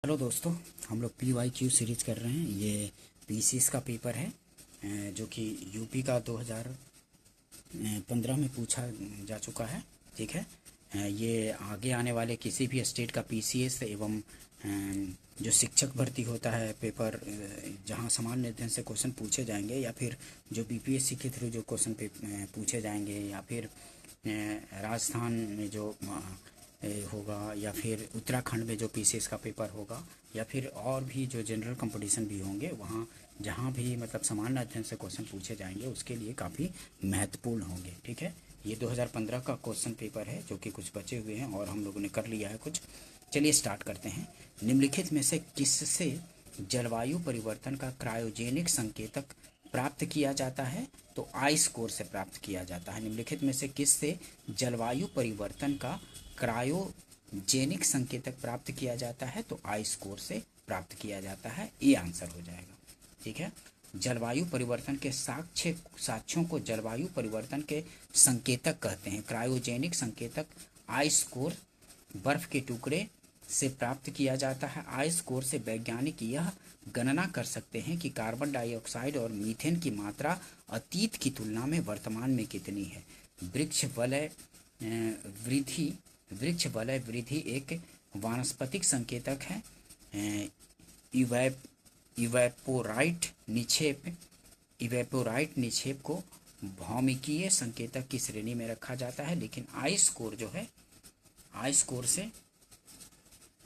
Hello दोस्तों, हम लोग PYQ सीरीज कर रहे हैं। ये पीसीएस का पेपर है जो कि यूपी का 2015 में पूछा जा चुका है। ठीक है, ये आगे आने वाले किसी भी स्टेट का पीसीएस एवं जो शिक्षक भर्ती होता है पेपर, जहां सामान्य अध्ययन से क्वेश्चन पूछे जाएंगे, या फिर जो बीपीएससी के थ्रू जो क्वेश्चन पूछे जाएंगे, या फिर राजस्थान में जो होगा, या फिर उत्तराखंड में जो पीसीएस का पेपर होगा, या फिर और भी जो जनरल कंपटीशन भी होंगे, वहाँ जहाँ भी मतलब सामान्य अध्ययन से क्वेश्चन पूछे जाएंगे उसके लिए काफ़ी महत्वपूर्ण होंगे। ठीक है, ये 2015 का क्वेश्चन पेपर है जो कि कुछ बचे हुए हैं और हम लोगों ने कर लिया है कुछ। चलिए स्टार्ट करते हैं। निम्नलिखित में से किससे जलवायु परिवर्तन का क्रायोजेनिक संकेतक प्राप्त किया जाता है? तो आई स्कोर से प्राप्त किया जाता है। निम्नलिखित में से किससे जलवायु परिवर्तन का क्रायोजेनिक संकेतक प्राप्त किया जाता है? तो आई स्कोर से प्राप्त किया जाता है। ये आंसर हो जाएगा। ठीक है, जलवायु परिवर्तन के साक्ष्यों को जलवायु परिवर्तन के संकेतक कहते हैं। क्रायोजेनिक संकेतक आई स्कोर बर्फ के टुकड़े से प्राप्त किया जाता है। आई स्कोर से वैज्ञानिक यह गणना कर सकते हैं कि कार्बन डाइऑक्साइड और मीथेन की मात्रा अतीत की तुलना में वर्तमान में कितनी है। वृक्ष वलय वृद्धि एक वानस्पतिक संकेतक है। इवेपोराइट निक्षेप को भौमिकीय संकेतक की श्रेणी में रखा जाता है, लेकिन आई स्कोर जो है, आई स्कोर से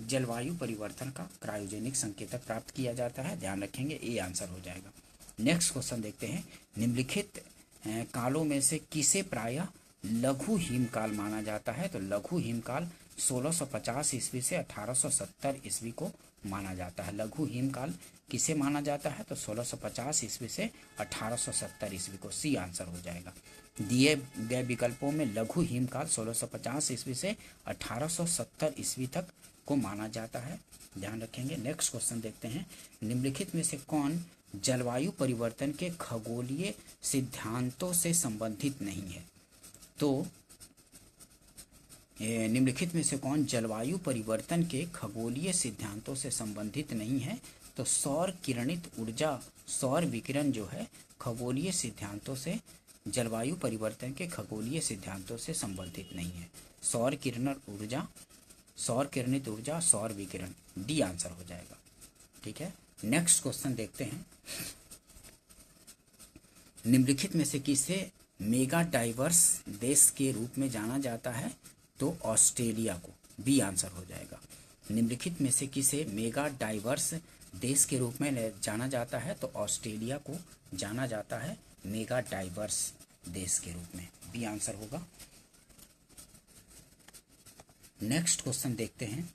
जलवायु परिवर्तन का क्रायोजेनिक संकेतक प्राप्त किया जाता है। ध्यान रखेंगे, ये आंसर हो जाएगा। नेक्स्ट क्वेश्चन देखते हैं। निम्नलिखित कालों में से किसे प्रायः लघु हिमकाल माना जाता है? तो लघु हिमकाल 1650 ईस्वी से 1870 ईस्वी को माना जाता है। लघु हिमकाल किसे माना जाता है? तो 1650 ईस्वी से 1870 ईस्वी को। सी आंसर हो जाएगा। दिए गए विकल्पों में लघु हिमकाल 1650 ईस्वी से 1870 ईस्वी तक को माना जाता है। ध्यान रखेंगे। नेक्स्ट क्वेश्चन देखते हैं। निम्नलिखित में से कौन जलवायु परिवर्तन के खगोलीय सिद्धांतों से संबंधित नहीं है? तो निम्नलिखित में से कौन जलवायु परिवर्तन के खगोलीय सिद्धांतों से संबंधित नहीं है? तो सौर किरणित ऊर्जा, सौर विकिरण जो है खगोलीय सिद्धांतों से, जलवायु परिवर्तन के खगोलीय सिद्धांतों से संबंधित नहीं है। सौर किरणित ऊर्जा, सौर विकिरण। डी आंसर हो जाएगा। ठीक है, नेक्स्ट क्वेश्चन देखते हैं। निम्नलिखित में से किसे मेगा डाइवर्स देश के रूप में जाना जाता है? तो ऑस्ट्रेलिया को। बी आंसर हो जाएगा। निम्नलिखित में से किसे मेगा डाइवर्स देश के रूप में जाना जाता है? तो ऑस्ट्रेलिया को जाना जाता है मेगा डाइवर्स देश के रूप में। बी आंसर होगा। नेक्स्ट क्वेश्चन देखते हैं।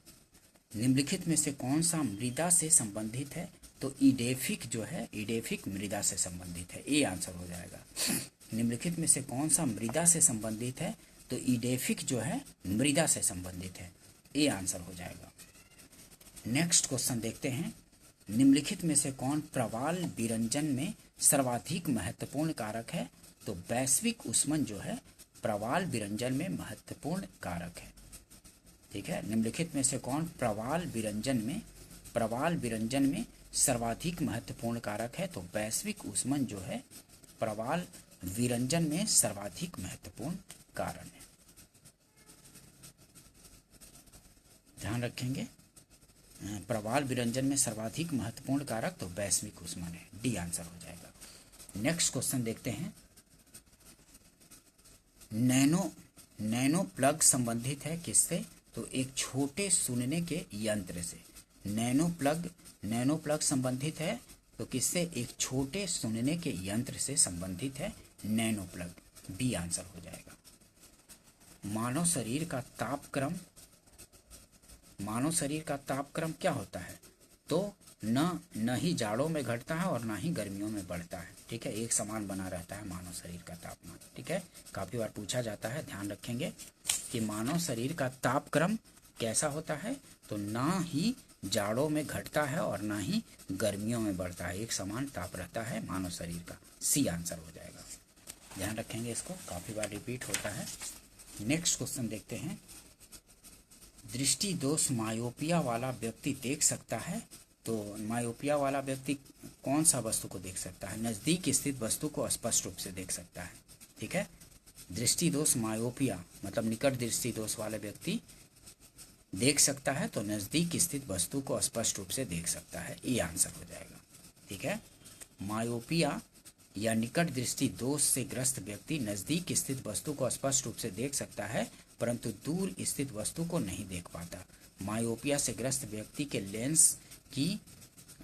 निम्नलिखित में से कौन सा मृदा से संबंधित है? तो इडेफिक जो है, इडेफिक मृदा से संबंधित है। ए आंसर हो जाएगा। निम्नलिखित में से कौन सा मृदा से संबंधित है? तो इडेफिक जो है मृदा से संबंधित है। ए आंसर हो जाएगा। नेक्स्ट क्वेश्चन देखते हैं। निम्नलिखित में से कौन प्रवाल विरंजन में सर्वाधिक महत्वपूर्ण कारक है? तो वैश्विक ऊष्मन जो है प्रवाल विरंजन में महत्वपूर्ण कारक है। ठीक है, निम्नलिखित में से कौन प्रवाल विरंजन में सर्वाधिक महत्वपूर्ण कारक है? तो वैश्विक ऊष्मन जो है प्रवाल विरंजन में सर्वाधिक महत्वपूर्ण कारण है। ध्यान रखेंगे, प्रवाल विरंजन में सर्वाधिक महत्वपूर्ण कारक तो वैश्विक ऊष्मन है। डी आंसर हो जाएगा। नेक्स्ट क्वेश्चन देखते हैं। नैनो प्लग संबंधित है किससे? तो एक छोटे सुनने के यंत्र से। नैनो प्लग संबंधित है तो किससे? एक छोटे सुनने के यंत्र से संबंधित है नैनो प्लग। बी आंसर हो जाएगा। मानव शरीर का तापक्रम क्या होता है? तो न ही जाड़ों में घटता है और न ही गर्मियों में बढ़ता है। ठीक है, एक समान बना रहता है मानव शरीर का तापमान। ठीक है, काफी बार पूछा जाता है। ध्यान रखेंगे कि मानव शरीर का तापक्रम कैसा होता है? तो ना ही जाड़ों में घटता है और ना ही गर्मियों में बढ़ता है, एक समान ताप रहता है मानव शरीर का। सी आंसर हो जाएगा। ध्यान रखेंगे, इसको काफी बार रिपीट होता है। नेक्स्ट क्वेश्चन देखते हैं। दृष्टि दोष मायोपिया वाला व्यक्ति देख सकता है। तो मायोपिया वाला व्यक्ति कौन सा वस्तु को देख सकता है? नज़दीक स्थित वस्तु को स्पष्ट रूप से देख सकता है। ठीक है, दृष्टि दोष मायोपिया मतलब निकट दृष्टि दोष वाले व्यक्ति देख सकता है, तो नज़दीक स्थित वस्तु को स्पष्ट रूप से देख सकता है, ये आंसर हो जाएगा। ठीक है, मायोपिया या निकट दृष्टि दोष से ग्रस्त व्यक्ति नज़दीक स्थित वस्तु को स्पष्ट रूप से देख सकता है, परंतु दूर स्थित वस्तु को नहीं देख पाता। मायोपिया से ग्रस्त व्यक्ति के लेंस की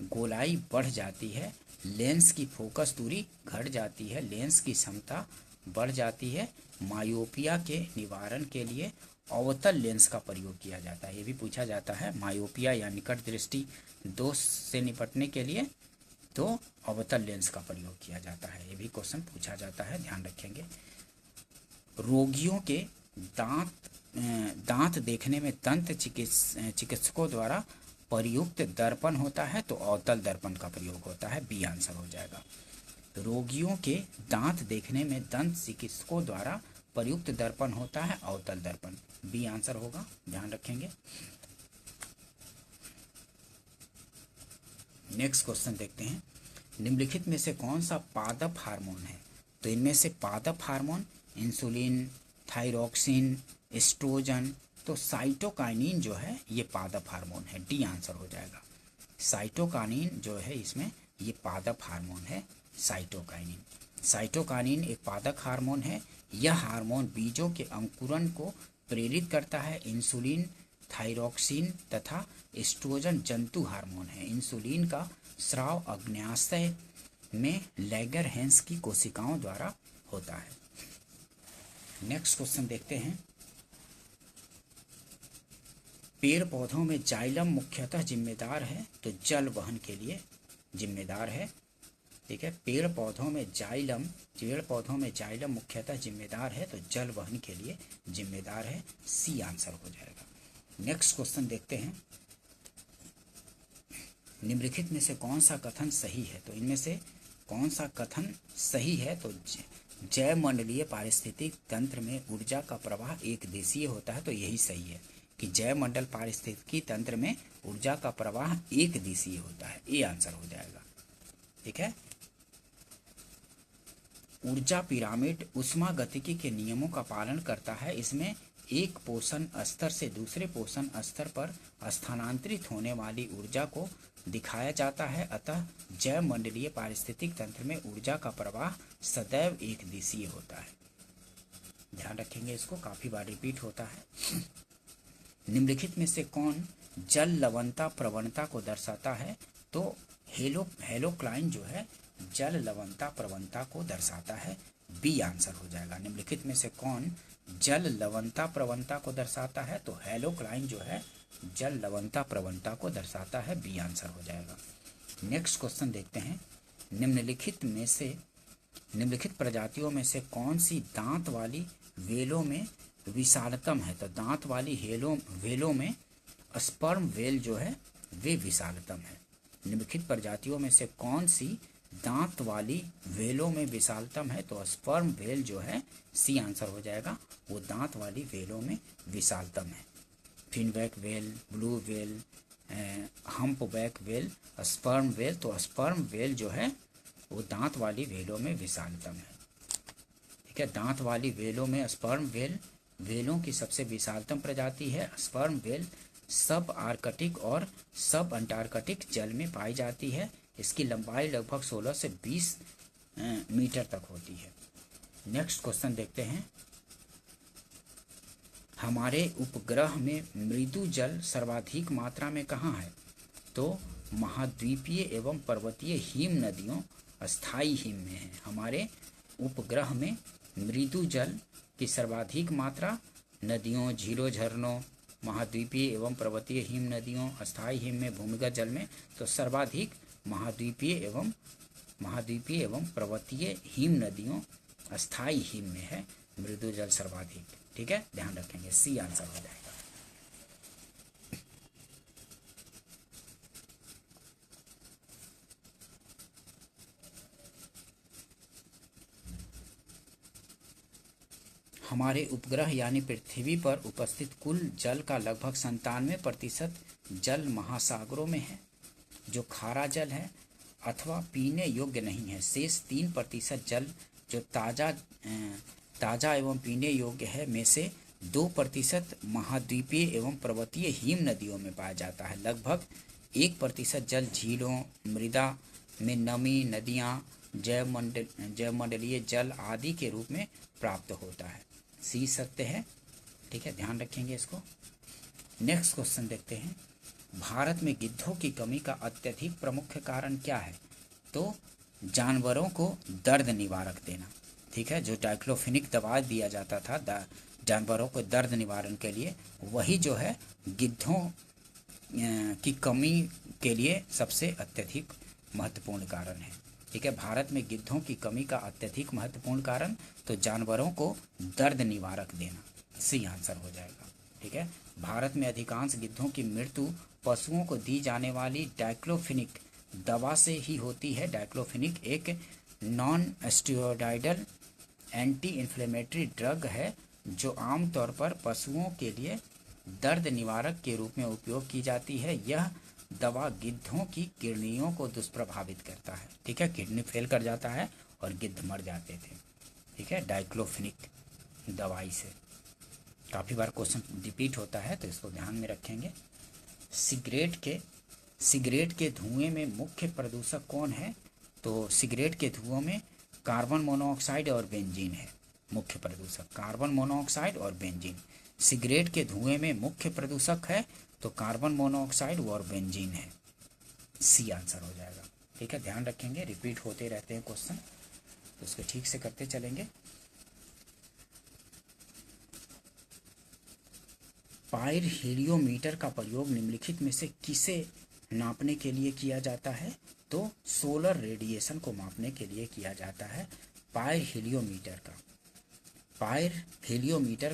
गोलाई बढ़ जाती है, लेंस की फोकस दूरी घट जाती है, लेंस की क्षमता बढ़ जाती है। मायोपिया के निवारण के लिए अवतल लेंस का प्रयोग किया जाता है। ये भी पूछा जाता है, मायोपिया या निकट दृष्टि दोष से निपटने के लिए तो अवतल लेंस का प्रयोग किया जाता है। ये भी क्वेश्चन पूछा जाता है, ध्यान रखेंगे। रोगियों के दांत देखने में दंत चिकित्सकों द्वारा प्रयुक्त दर्पण होता है, तो अवतल दर्पण का प्रयोग होता है, बी आंसर हो जाएगा। रोगियों के दांत देखने में दंत चिकित्सकों द्वारा प्रयुक्त दर्पण होता है अवतल दर्पण, बी आंसर होगा, ध्यान रखेंगे। नेक्स्ट क्वेश्चन देखते हैं, निम्नलिखित में से कौन सा पादप हार्मोन है? तो इनमें से पादप हार्मोन इंसुलिन, थायरॉक्सिन, एस्ट्रोजन, तो साइटोकाइनिन जो है ये पादप हार्मोन है, डी आंसर हो जाएगा। साइटोकाइनिन जो है इसमें ये पादप हार्मोन है, साइटोकाइनिन। साइटोकाइनिन एक पादप हार्मोन है। यह हार्मोन बीजों के अंकुरण को प्रेरित करता है। इंसुलिन, थायरॉक्सिन तथा एस्ट्रोजन जंतु हार्मोन है। इंसुलिन का स्राव अग्न्याशय में लैंगरहैंस की कोशिकाओं द्वारा होता है। नेक्स्ट क्वेश्चन देखते हैं, पेड़ पौधों में जाइलम मुख्यतः जिम्मेदार है, तो जल वहन के लिए जिम्मेदार है। ठीक है, पेड़ पौधों में जाइलम मुख्यतः जिम्मेदार है, तो जल वहन के लिए जिम्मेदार है, सी आंसर हो जाएगा। नेक्स्ट क्वेश्चन देखते हैं, निम्नलिखित में से कौन सा कथन सही है? तो इनमें से कौन सा कथन सही है? तो जैवमंडलीय पारिस्थितिक तंत्र में ऊर्जा का प्रवाह एक दिशीय होता है, तो यही सही है कि जैवमंडल पारिस्थितिकी तंत्र में ऊर्जा का प्रवाह एक दिशीय होता है, ये आंसर हो जाएगा। ठीक है, ऊर्जा पिरामिड उष्मागतिकी के नियमों का पालन करता है। इसमें एक पोषण स्तर से दूसरे पोषण स्तर पर स्थानांतरित होने वाली ऊर्जा को दिखाया जाता है। अतः जैवमंडलीय पारिस्थितिक तंत्र में ऊर्जा का प्रवाह सदैव एक दिशीय होता है, ध्यान रखेंगे, इसको काफी बार रिपीट होता है। निम्नलिखित में से कौन जल लवणता प्रवणता को दर्शाता है? तो हेलोक्लाइन जो है जल लवणता प्रवणता को दर्शाता है, बी आंसर हो जाएगा। निम्नलिखित में से कौन जल लवणता प्रवणता को दर्शाता है? तो हेलोक्लाइन जो है जल लवणता प्रवणता को दर्शाता है, बी आंसर हो जाएगा। नेक्स्ट क्वेश्चन देखते हैं, निम्नलिखित प्रजातियों में से कौन सी दांत वाली वेलों में विशालतम है? तो दांत वाली वेलों में स्पर्म वेल जो है वे विशालतम है। निम्नलिखित प्रजातियों में से कौन सी दांत वाली वेलों में विशालतम है? तो स्पर्म वेल जो है, सी आंसर हो जाएगा, वो दांत वाली वेलों में विशालतम है। Finback whale, blue whale, humpback whale, sperm whale, तो स्पर्म वेल जो है वो दांत वाली वेलों में विशालतम है। ठीक है, दांत वाली वेलों में स्पर्म वेल वेलों की सबसे विशालतम प्रजाति है। स्पर्म वेल सब आर्कटिक और सब अंटार्कटिक जल में पाई जाती है। इसकी लंबाई लगभग 16 से 20 मीटर तक होती है। नेक्स्ट क्वेश्चन देखते हैं, हमारे उपग्रह में मृदु जल सर्वाधिक मात्रा में कहाँ है? तो महाद्वीपीय एवं पर्वतीय हिम नदियों अस्थायी हिम में है। हमारे उपग्रह में मृदु जल की सर्वाधिक मात्रा नदियों, झीलों, झरनों, महाद्वीपीय एवं पर्वतीय हिम नदियों, अस्थायी हिम में, भूमिगत जल में, तो सर्वाधिक महाद्वीपीय एवं पर्वतीय हिम नदियों अस्थायी हिम में है मृदु जल सर्वाधिक। ठीक है, ध्यान रखेंगे, सी आंसर हो जाएगा। हमारे उपग्रह यानी पृथ्वी पर उपस्थित कुल जल का लगभग 97% जल महासागरों में है, जो खारा जल है अथवा पीने योग्य नहीं है। शेष 3% जल जो ताज़ा एवं पीने योग्य है में से 2% महाद्वीपीय एवं पर्वतीय हिम नदियों में पाया जाता है। लगभग 1% जल झीलों, मृदा में नमी, नदियाँ, जैवमंडलीय जल आदि के रूप में प्राप्त होता है। सी सत्य है, ठीक है, ध्यान रखेंगे इसको। नेक्स्ट क्वेश्चन देखते हैं। भारत में गिद्धों की कमी का अत्यधिक प्रमुख कारण क्या है? तो जानवरों को दर्द निवारक देना, ठीक है, जो डाइक्लोफिनिक दवा दिया जाता था जानवरों को दर्द निवारण के लिए, वही जो है गिद्धों की कमी के लिए सबसे अत्यधिक महत्वपूर्ण कारण है। ठीक है, भारत में गिद्धों की कमी का अत्यधिक महत्वपूर्ण कारण तो जानवरों को दर्द निवारक देना, सी आंसर हो जाएगा। ठीक है, भारत में अधिकांश गिद्धों की मृत्यु पशुओं को दी जाने वाली डाइक्लोफिनिक दवा से ही होती है। डाइक्लोफिनिक एक non steroidal anti inflammatory drug है जो आमतौर पर पशुओं के लिए दर्द निवारक के रूप में उपयोग की जाती है। यह दवा गिद्धों की किडनियों को दुष्प्रभावित करता है। ठीक है, किडनी फेल कर जाता है और गिद्ध मर जाते थे। ठीक है, डाइक्लोफिनिक दवाई से काफ़ी बार क्वेश्चन रिपीट होता है तो इसको ध्यान में रखेंगे। सिगरेट के धुएं में मुख्य प्रदूषक कौन है? तो सिगरेट के धुओं में कार्बन मोनोऑक्साइड और बेंजीन है मुख्य प्रदूषक। कार्बन मोनोऑक्साइड और बेंजीन सिगरेट के धुएं में मुख्य प्रदूषक है, तो कार्बन मोनोऑक्साइड और बेंजीन है। सी आंसर हो जाएगा। ठीक है, ध्यान रखेंगे, रिपीट होते रहते हैं क्वेश्चन तो उसको ठीक से करते चलेंगे। पाइरहेलियोमीटर का प्रयोग निम्नलिखित में से किसे नापने के लिए किया जाता है? तो सोलर रेडिएशन को मापने के लिए किया जाता है। पाइरहेलियोमीटर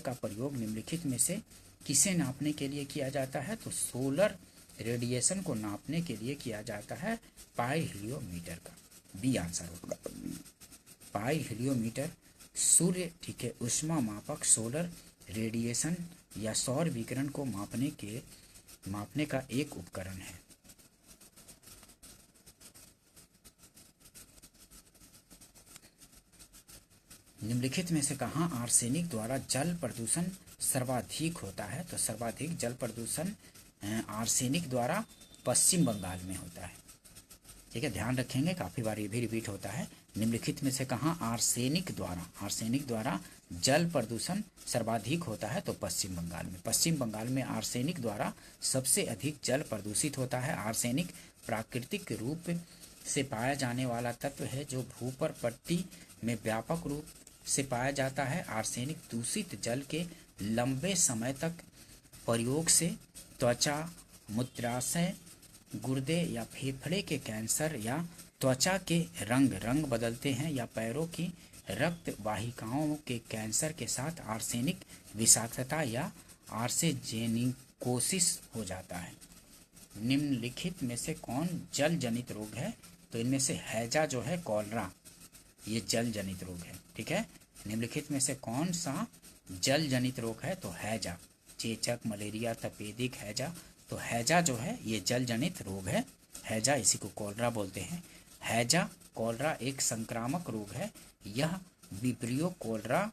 का प्रयोग निम्नलिखित में से किसे नापने के लिए किया जाता है? तो सोलर रेडिएशन को नापने के लिए किया जाता है पाइरहेलियोमीटर का। बी आंसर होगा। पाइरहेलियोमीटर सूर्य, ठीक है, ऊष्मा मापक सोलर रेडिएशन या सौर विकिरण को मापने का एक उपकरण है। निम्नलिखित में से कहाँ आर्सेनिक द्वारा जल प्रदूषण सर्वाधिक होता है? तो सर्वाधिक जल प्रदूषण आर्सेनिक द्वारा पश्चिम बंगाल में होता है। ठीक है, ध्यान रखेंगे, काफ़ी बार ये भी रिपीट होता है। निम्नलिखित में से कहाँ आर्सेनिक द्वारा जल प्रदूषण सर्वाधिक होता है? तो पश्चिम बंगाल में। पश्चिम बंगाल में आर्सेनिक द्वारा सबसे अधिक जल प्रदूषित होता है। आर्सेनिक प्राकृतिक रूप से पाया जाने वाला तत्व है जो भूपर पट्टी में व्यापक रूप से पाया जाता है। आर्सेनिक दूषित जल के लंबे समय तक प्रयोग से त्वचा, मूत्राशय, गुर्दे या फेफड़े के कैंसर या त्वचा के रंग बदलते हैं या पैरों की रक्त वाहिकाओं के कैंसर के साथ आर्सेनिक विषाक्तता या आर्सेजेनिकोसिस हो जाता है। निम्नलिखित में से कौन जल जनित रोग है? तो इनमें से हैजा जो है, कॉलरा, ये जल जनित रोग है। ठीक है, निम्नलिखित में से कौन सा जल जनित रोग है? तो हैजा, चेचक, मलेरिया, तपेदिक, हैजा। तो हैजा जो है ये जल जनित रोग है। हैजा, इसी को कॉलरा बोलते हैं। हैजा कॉलरा एक संक्रामक रोग है। यह विब्रियो कॉलरा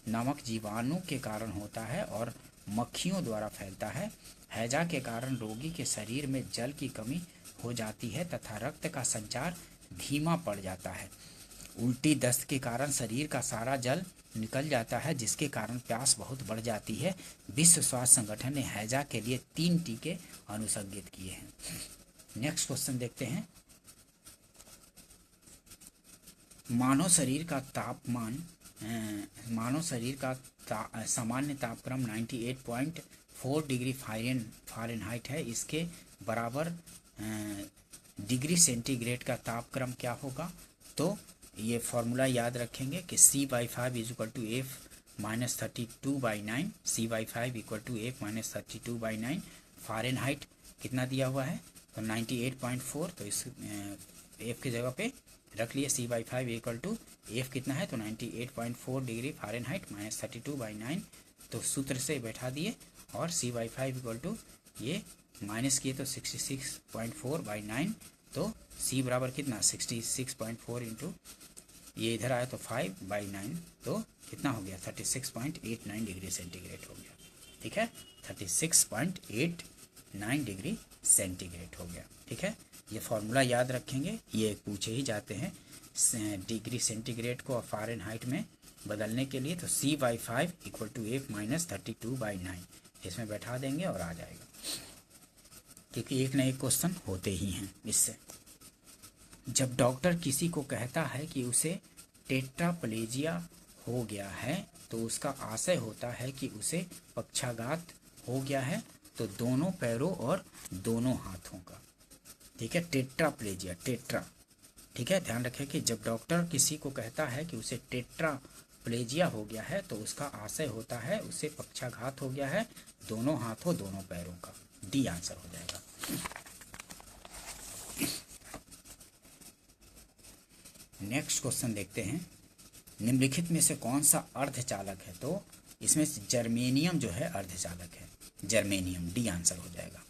नामक जीवाणु के कारण होता है और मक्खियों द्वारा फैलता है। हैजा के कारण रोगी के शरीर में जल की कमी हो जाती है तथा रक्त का संचार धीमा पड़ जाता है। उल्टी दस्त के कारण शरीर का सारा जल निकल जाता है, जिसके कारण प्यास बहुत बढ़ जाती है। विश्व स्वास्थ्य संगठन ने हैजा के लिए 3 टीके अनुशंसित किए हैं। नेक्स्ट क्वेश्चन देखते हैं। मानव शरीर का सामान्य तापक्रम 98.4 डिग्री फ़ारेनहाइट है। इसके बराबर डिग्री सेंटीग्रेड का तापक्रम क्या होगा? तो ये फॉर्मूला याद रखेंगे कि C/5 = F-32/9। C/5 = F-32/9। Fahrenheit कितना दिया हुआ है? तो 98.4, तो इस F की जगह पे रख लिए C/5 इक्वल टू एफ कितना है तो 98.4 डिग्री फ़ारेनहाइट -32/9, तो सूत्र से बैठा दिए और C/5 इक्वल टू ये माइनस किए तो 66.4/9, तो C बराबर कितना 66.4 इंटू ये इधर आया तो 5/9, तो कितना हो गया 36.89 डिग्री सेंटीग्रेड हो गया। ठीक है, 36.89 डिग्री सेंटीग्रेड हो गया। ठीक है, ये फॉर्मूला याद रखेंगे, ये पूछे ही जाते हैं डिग्री सेंटीग्रेड को फ़ारेनहाइट में बदलने के लिए, तो C/5 equal to F minus 32/9 इसमें बैठा देंगे और आ जाएगा, क्योंकि एक न एक क्वेश्चन होते ही हैं इससे। जब डॉक्टर किसी को कहता है कि उसे टेट्राप्लेजिया हो गया है तो उसका आशय होता है कि उसे पक्षाघात हो गया है, तो दोनों पैरों और दोनों हाथों का। ठीक है, टेट्राप्लेजिया, टेट्रा। ठीक है, ध्यान रखें कि जब डॉक्टर किसी को कहता है कि उसे टेट्राप्लेजिया हो गया है तो उसका आशय होता है उसे पक्षाघात हो गया है दोनों हाथों दोनों पैरों का। डी आंसर हो जाएगा। नेक्स्ट क्वेश्चन देखते हैं, निम्नलिखित में से कौन सा अर्धचालक है? तो इसमें से जर्मेनियम जो है अर्धचालक है, जर्मेनियम, डी आंसर हो जाएगा।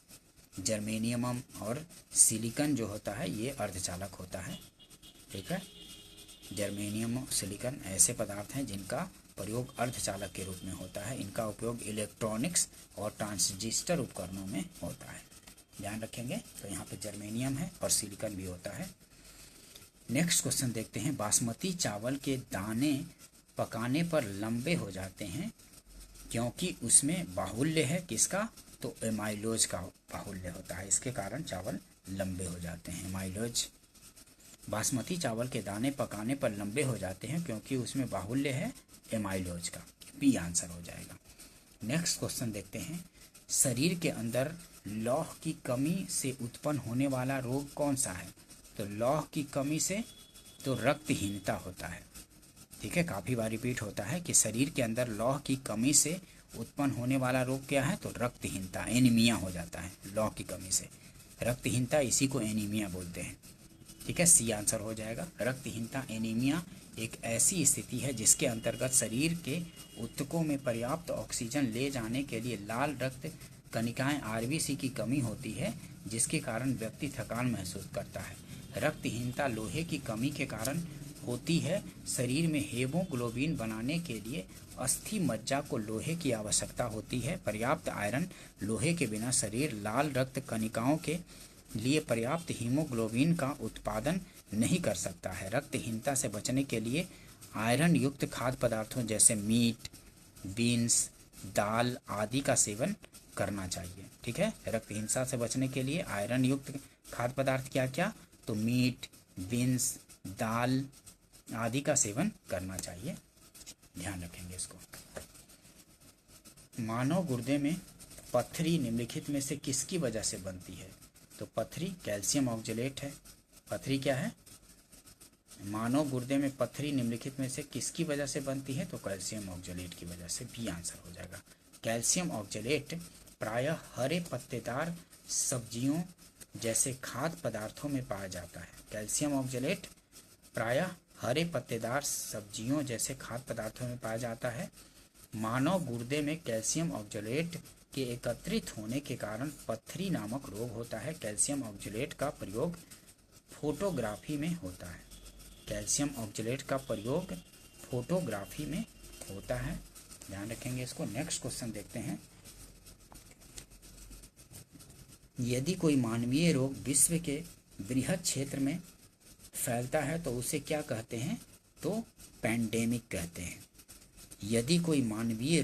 जर्मेनियम और सिलिकॉन जो होता है ये अर्धचालक होता है। ठीक है, जर्मेनियम और सिलिकॉन ऐसे पदार्थ हैं जिनका प्रयोग अर्धचालक के रूप में होता है। इनका उपयोग इलेक्ट्रॉनिक्स और ट्रांजिस्टर उपकरणों में होता है, ध्यान रखेंगे। तो यहाँ पे जर्मेनियम है और सिलिकॉन भी होता है। नेक्स्ट क्वेश्चन देखते हैं, बासमती चावल के दाने पकाने पर लंबे हो जाते हैं क्योंकि उसमें बाहुल्य है किसका? तो एमाइलोज का बाहुल्य होता है, इसके कारण चावल लंबे हो जाते हैं, एमाइलोज। बासमती चावल के दाने पकाने पर लंबे हो जाते हैं क्योंकि उसमें बाहुल्य है एमाइलोज का, बी आंसर हो जाएगा। नेक्स्ट क्वेश्चन देखते हैं, शरीर के अंदर लौह की कमी से उत्पन्न होने वाला रोग कौन सा है? तो लौह की कमी से तो रक्तहीनता होता है। ठीक है, काफ़ी बार रिपीट होता है कि शरीर के अंदर लौह की कमी से उत्पन्न होने वाला रोग क्या है? तो रक्तहीनता, एनीमिया हो जाता है लौह की कमी से। रक्तहीनता, इसी को एनीमिया बोलते हैं। ठीक है, सी आंसर हो जाएगा। रक्तहीनता, एनीमिया एक ऐसी स्थिति है जिसके अंतर्गत शरीर के ऊतकों में पर्याप्त ऑक्सीजन ले जाने के लिए लाल रक्त कणिकाएं आरबीसी की कमी होती है, जिसके कारण व्यक्ति थकान महसूस करता है। रक्तहीनता लोहे की कमी के कारण होती है। शरीर में हीमोग्लोबिन बनाने के लिए अस्थि मज्जा को लोहे की आवश्यकता होती है। पर्याप्त आयरन लोहे के बिना शरीर लाल रक्त कणिकाओं के लिए पर्याप्त हीमोग्लोबिन का उत्पादन नहीं कर सकता है। रक्तहीनता से बचने के लिए आयरन युक्त खाद्य पदार्थों जैसे मीट, बीन्स, दाल आदि का सेवन करना चाहिए। ठीक है, रक्तहीनता से बचने के लिए आयरन युक्त खाद्य पदार्थ क्या क्या? तो मीट, बीन्स, दाल आदि का सेवन करना चाहिए, ध्यान रखेंगे इसको। मानव गुर्दे में पथरी निम्नलिखित में से किसकी वजह से बनती है? तो पथरी कैल्शियम ऑक्जेलेट है। पथरी क्या है? मानव गुर्दे में पथरी निम्नलिखित में से किसकी वजह से बनती है? तो कैल्शियम ऑक्जेलेट की वजह से, बी आंसर हो जाएगा। कैल्शियम ऑक्जेलेट प्रायः हरे पत्तेदार सब्जियों जैसे खाद्य पदार्थों में पाया जाता है। कैल्शियम ऑक्जेलेट प्रायः हरे पत्तेदार सब्जियों जैसे खाद्य पदार्थों में पाया जाता है। मानव गुर्दे में कैल्शियम ऑक्जेलेट के एकत्रित होने के कारण पथरी नामक रोग होता है। कैल्शियम ऑक्जेलेट का प्रयोग फोटोग्राफी में होता है। कैल्शियम ऑक्जेलेट का प्रयोग फोटोग्राफी में होता है, ध्यान रखेंगे इसको। नेक्स्ट क्वेश्चन देखते हैं, यदि कोई मानवीय रोग विश्व के बृहद क्षेत्र में फैलता है तो उसे क्या कहते हैं? तो पैंडेमिक कहते हैं। यदि कोई मानवीय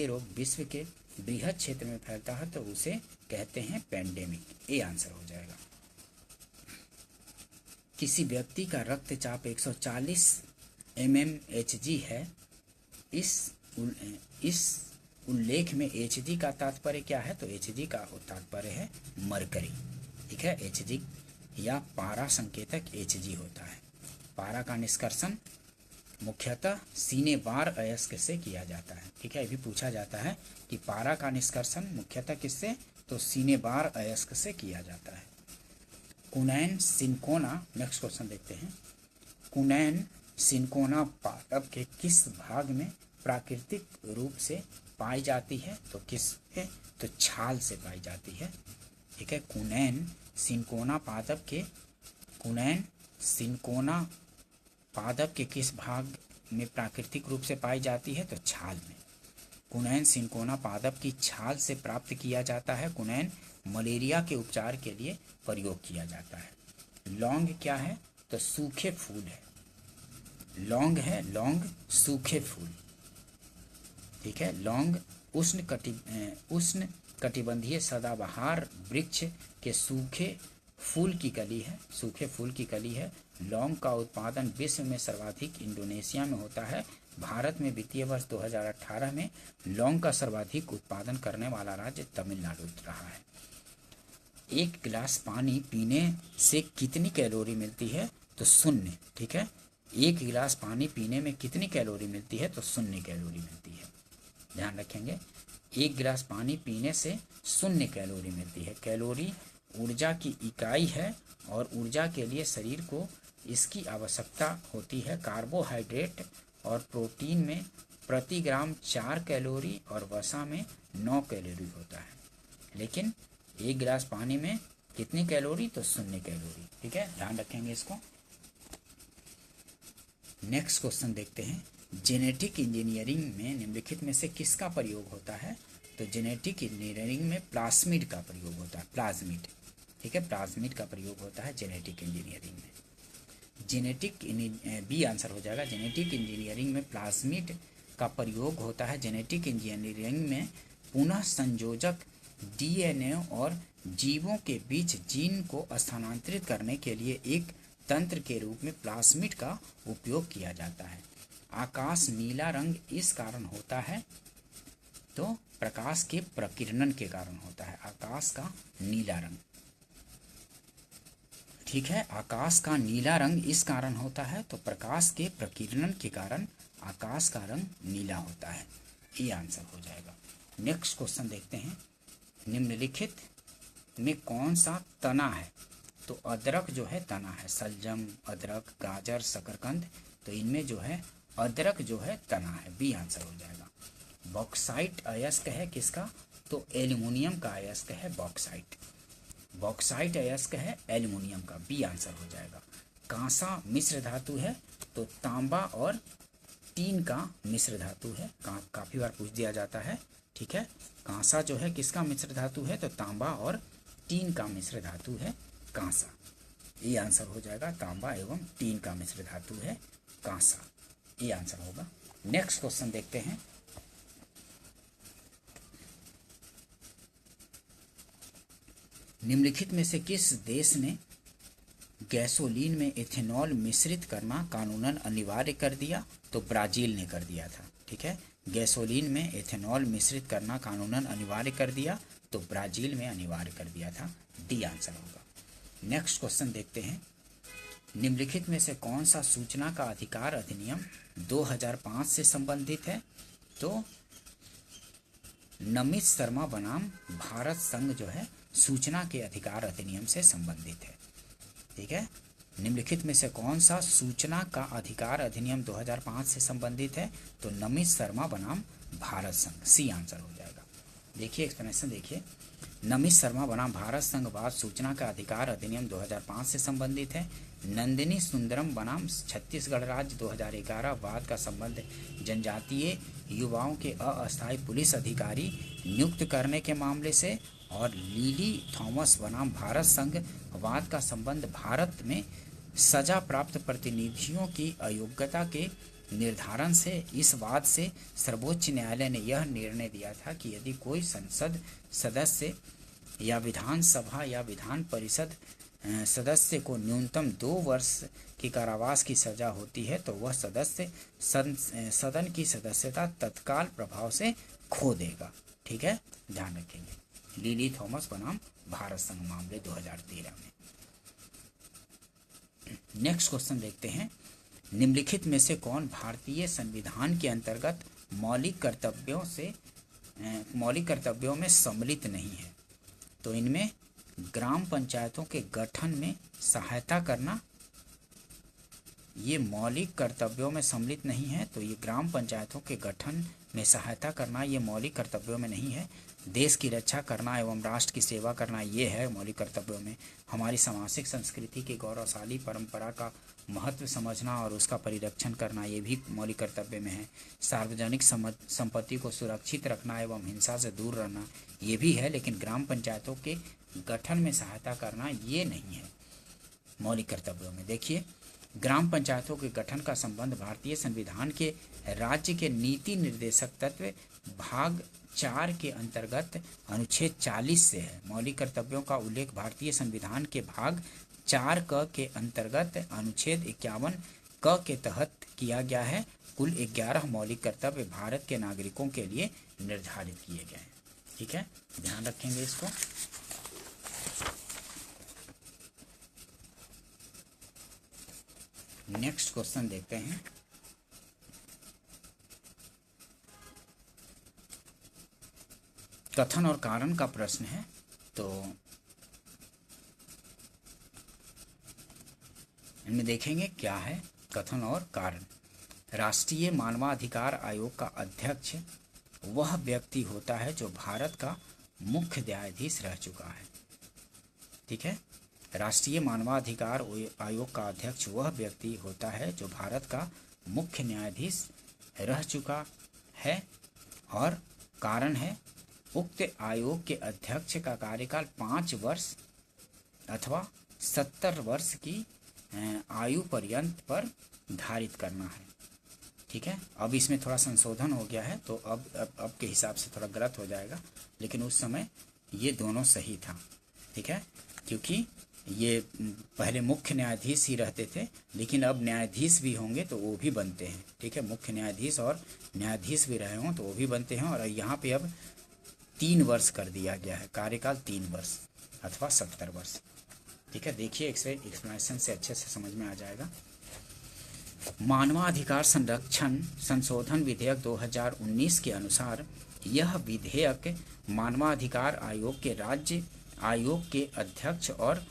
रोग विश्व के बृहद क्षेत्र में फैलता है तो उसे कहते हैं पैंडेमिक, ए आंसर हो जाएगा। किसी व्यक्ति का रक्तचाप 140 mmHg है। इस उल्लेख में Hg का तात्पर्य क्या है? तो Hg का तात्पर्य है मरकरी। ठीक है, Hg या पारा संकेतक Hg होता है। पारा का निष्कर्षण मुख्यतः सीने बार अयस्क से किया जाता है। ठीक है, ये भी पूछा जाता है कि पारा का निष्कर्षण मुख्यतः किससे? तो सीने बार अयस्क से किया जाता है। कुनैन सिनकोना, नेक्स्ट क्वेश्चन देखते हैं। कुनैन सिनकोना पादप के किस भाग में प्राकृतिक रूप से पाई जाती है? तो किस है? तो छाल से पाई जाती है। ठीक है, कुनैन सिनकोना पादप के किस भाग में प्राकृतिक रूप से पाई जाती है? तो छाल में। कुनैन सिनकोना पादप की छाल से प्राप्त किया जाता है। कुनैन मलेरिया के उपचार के लिए प्रयोग किया जाता है। लौंग क्या है? तो सूखे फूल है। लौंग है, लौंग सूखे फूल। ठीक है, लौंग उष्ण कटिबंधीय सदाबहार वृक्ष के सूखे फूल की कली है। लौंग का उत्पादन विश्व में सर्वाधिक इंडोनेशिया में होता है। भारत में वित्तीय वर्ष 2018 में लौंग का सर्वाधिक उत्पादन करने वाला राज्य तमिलनाडु रहा है। एक गिलास पानी पीने से कितनी कैलोरी मिलती है? तो 0। ठीक है, एक गिलास पानी पीने में कितनी कैलोरी मिलती है? तो 0 कैलोरी मिलती है। ध्यान रखेंगे, एक गिलास पानी पीने से 0 कैलोरी मिलती है। कैलोरी ऊर्जा की इकाई है और ऊर्जा के लिए शरीर को इसकी आवश्यकता होती है। कार्बोहाइड्रेट और प्रोटीन में प्रति ग्राम 4 कैलोरी और वसा में 9 कैलोरी होता है। लेकिन एक गिलास पानी में कितनी कैलोरी? तो 0 कैलोरी। ठीक है, ध्यान रखेंगे इसको। नेक्स्ट क्वेश्चन देखते हैं। जेनेटिक इंजीनियरिंग में निम्नलिखित में से किसका प्रयोग होता है? तो जेनेटिक इंजीनियरिंग में प्लाज्मिड का प्रयोग होता है। प्लाज्मिड, ठीक है, प्लाज्मिड का प्रयोग होता है जेनेटिक इंजीनियरिंग में। बी आंसर हो जाएगा। जेनेटिक इंजीनियरिंग में प्लाज्मिड का प्रयोग होता है। जेनेटिक इंजीनियरिंग में पुनः संयोजक डीएनए और जीवों के बीच जीन को स्थानांतरित करने के लिए एक तंत्र के रूप में प्लाज्मिड का उपयोग किया जाता है। आकाश नीला रंग इस कारण होता है, तो प्रकाश के प्रकीर्णन के कारण होता है। आकाश का नीला रंग, ठीक है, आकाश का नीला रंग इस कारण होता है, तो प्रकाश के प्रकीर्णन के कारण आकाश का रंग नीला होता है। ये आंसर हो जाएगा। नेक्स्ट क्वेश्चन देखते हैं। निम्नलिखित में कौन सा तना है? तो अदरक जो है तना है। सलजम, अदरक, गाजर, शकरकंद, तो इनमें जो है अदरक जो है तना है। बी आंसर हो जाएगा। बॉक्साइट अयस्क है किसका? तो एल्युमिनियम का अयस्क है बॉक्साइट। बॉक्साइट अयस्क है एल्युमिनियम का। बी आंसर हो जाएगा। कांसा मिश्र धातु है, तो तांबा और टीन का मिश्र धातु है। काफ़ी बार पूछ दिया जाता है। ठीक है, कांसा जो है किसका मिश्र धातु है? तो तांबा और टीन का मिश्र धातु है कांसा। ये आंसर हो जाएगा। तांबा एवं टीन का मिश्र धातु है कांसा। ये आंसर होगा। नेक्स्ट क्वेश्चन देखते हैं। निम्नलिखित में से किस देश ने गैसोलीन में इथेनॉल मिश्रित करना कानूनन अनिवार्य कर दिया? तो ब्राजील ने कर दिया था। ठीक है, गैसोलीन में इथेनॉल मिश्रित करना कानूनन अनिवार्य कर दिया, तो ब्राजील में अनिवार्य कर दिया था। डी आंसर होगा। नेक्स्ट क्वेश्चन देखते हैं। निम्नलिखित में से कौन सा सूचना का अधिकार अधिनियम 2005 से संबंधित है? तो नमित शर्मा बनाम भारत संघ जो है सूचना के अधिकार अधिनियम से संबंधित है। ठीक है, निम्नलिखित में से कौन सा सूचना का अधिकार अधिनियम 2005 से संबंधित है? तो नमित शर्मा बनाम भारत संघ। सी आंसर हो जाएगा। देखिए एक्सप्लेनेशन देखिए। नमित शर्मा बनाम भारत संघ वाद सूचना का अधिकार अधिनियम 2005 से संबंधित है। नंदिनी सुंदरम बनाम छत्तीसगढ़ राज्य 2011 वाद का संबंध जनजातीय युवाओं के अस्थायी पुलिस अधिकारी नियुक्त करने के मामले से, और लिली थॉमस बनाम भारत संघ वाद का संबंध भारत में सजा प्राप्त प्रतिनिधियों की अयोग्यता के निर्धारण से। इस वाद से सर्वोच्च न्यायालय ने यह निर्णय दिया था कि यदि कोई संसद सदस्य या विधानसभा या विधान परिषद सदस्य को न्यूनतम 2 वर्ष की कारावास की सजा होती है, तो वह सदस्य सदन की सदस्यता तत्काल प्रभाव से खो देगा। ठीक है, ध्यान रखेंगे। लिली थॉमस बनाम भारत संघ मामले 2013 में। नेक्स्ट क्वेश्चन देखते हैं। निम्नलिखित में से कौन भारतीय संविधान के अंतर्गत मौलिक कर्तव्यों में सम्मिलित नहीं है? तो इनमें ग्राम पंचायतों के गठन में सहायता करना ये मौलिक कर्तव्यों में सम्मिलित नहीं है। तो ये ग्राम पंचायतों के गठन में सहायता करना ये मौलिक कर्तव्यों में नहीं है। देश की रक्षा करना एवं राष्ट्र की सेवा करना ये है मौलिक कर्तव्यों में। हमारी सामाजिक संस्कृति की गौरवशाली परंपरा का महत्व समझना और उसका परिरक्षण करना ये भी मौलिक कर्तव्य में है। सार्वजनिक संपत्ति को सुरक्षित रखना एवं हिंसा से दूर रहना ये भी है, लेकिन ग्राम पंचायतों के गठन में सहायता करना ये नहीं है मौलिक कर्तव्यों में। देखिए, ग्राम पंचायतों के गठन का संबंध भारतीय संविधान के राज्य के नीति निर्देशक तत्व भाग 4 के अंतर्गत अनुच्छेद 40 से है। मौलिक कर्तव्यों का उल्लेख भारतीय संविधान के भाग 4 क के अंतर्गत अनुच्छेद 51 क के तहत किया गया है। कुल 11 मौलिक कर्तव्य भारत के नागरिकों के लिए निर्धारित किए गए हैं। ठीक है, ध्यान रखेंगे इसको। नेक्स्ट क्वेश्चन देखते हैं। कथन और कारण का प्रश्न है। तो इनमें देखेंगे क्या है कथन और कारण। राष्ट्रीय मानवाधिकार आयोग का अध्यक्ष वह व्यक्ति होता है जो भारत का मुख्य न्यायाधीश रह चुका है। ठीक है, राष्ट्रीय मानवाधिकार आयोग का अध्यक्ष वह व्यक्ति होता है जो भारत का मुख्य न्यायाधीश रह चुका है। और कारण है, उक्त आयोग के अध्यक्ष का कार्यकाल 5 वर्ष अथवा 70 वर्ष की आयु पर्यंत पर धारित करना है। ठीक है, अब इसमें थोड़ा संशोधन हो गया है, तो अब के हिसाब से थोड़ा गलत हो जाएगा, लेकिन उस समय ये दोनों सही था। ठीक है, क्योंकि ये पहले मुख्य न्यायाधीश ही रहते थे, लेकिन अब न्यायाधीश भी होंगे तो वो भी बनते हैं। ठीक है, मुख्य न्यायाधीश और न्यायाधीश भी रहे हों तो वो भी बनते हैं। और यहाँ पे अब 3 वर्ष कर दिया गया है, कार्यकाल 3 वर्ष अथवा 70 वर्ष। ठीक है, देखिए एक्सप्लेनेशन से अच्छे से समझ में आ जाएगा। मानवाधिकार संरक्षण संशोधन विधेयक 2019 के अनुसार यह विधेयक मानवाधिकार आयोग के राज्य आयोग के अध्यक्ष और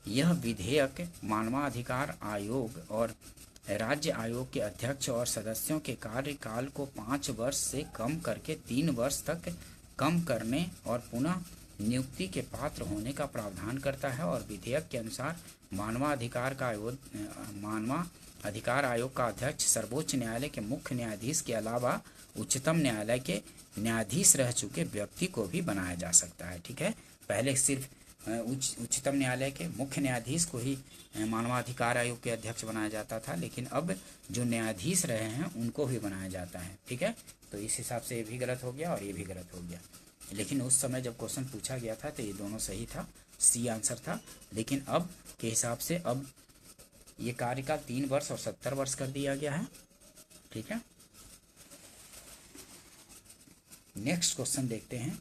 यह विधेयक मानवाधिकार आयोग और राज्य आयोग के अध्यक्ष और सदस्यों के कार्यकाल को 5 वर्ष से कम करके 3 वर्ष तक कम करने और पुनः नियुक्ति के पात्र होने का प्रावधान करता है। और विधेयक के अनुसार मानवाधिकार आयोग का अध्यक्ष सर्वोच्च न्यायालय के मुख्य न्यायाधीश के अलावा उच्चतम न्यायालय के न्यायाधीश रह चुके व्यक्ति को भी बनाया जा सकता है। ठीक है, पहले सिर्फ उच्चतम न्यायालय के मुख्य न्यायाधीश को ही मानवाधिकार आयोग के अध्यक्ष बनाया जाता था, लेकिन अब जो न्यायाधीश रहे हैं उनको भी बनाया जाता है। ठीक है, तो इस हिसाब से ये भी गलत हो गया और ये भी गलत हो गया। लेकिन उस समय जब क्वेश्चन पूछा गया था तो ये दोनों सही था, सी आंसर था। लेकिन अब के हिसाब से अब ये कार्यकाल 3 वर्ष और 70 वर्ष कर दिया गया है। ठीक है, नेक्स्ट क्वेश्चन देखते हैं।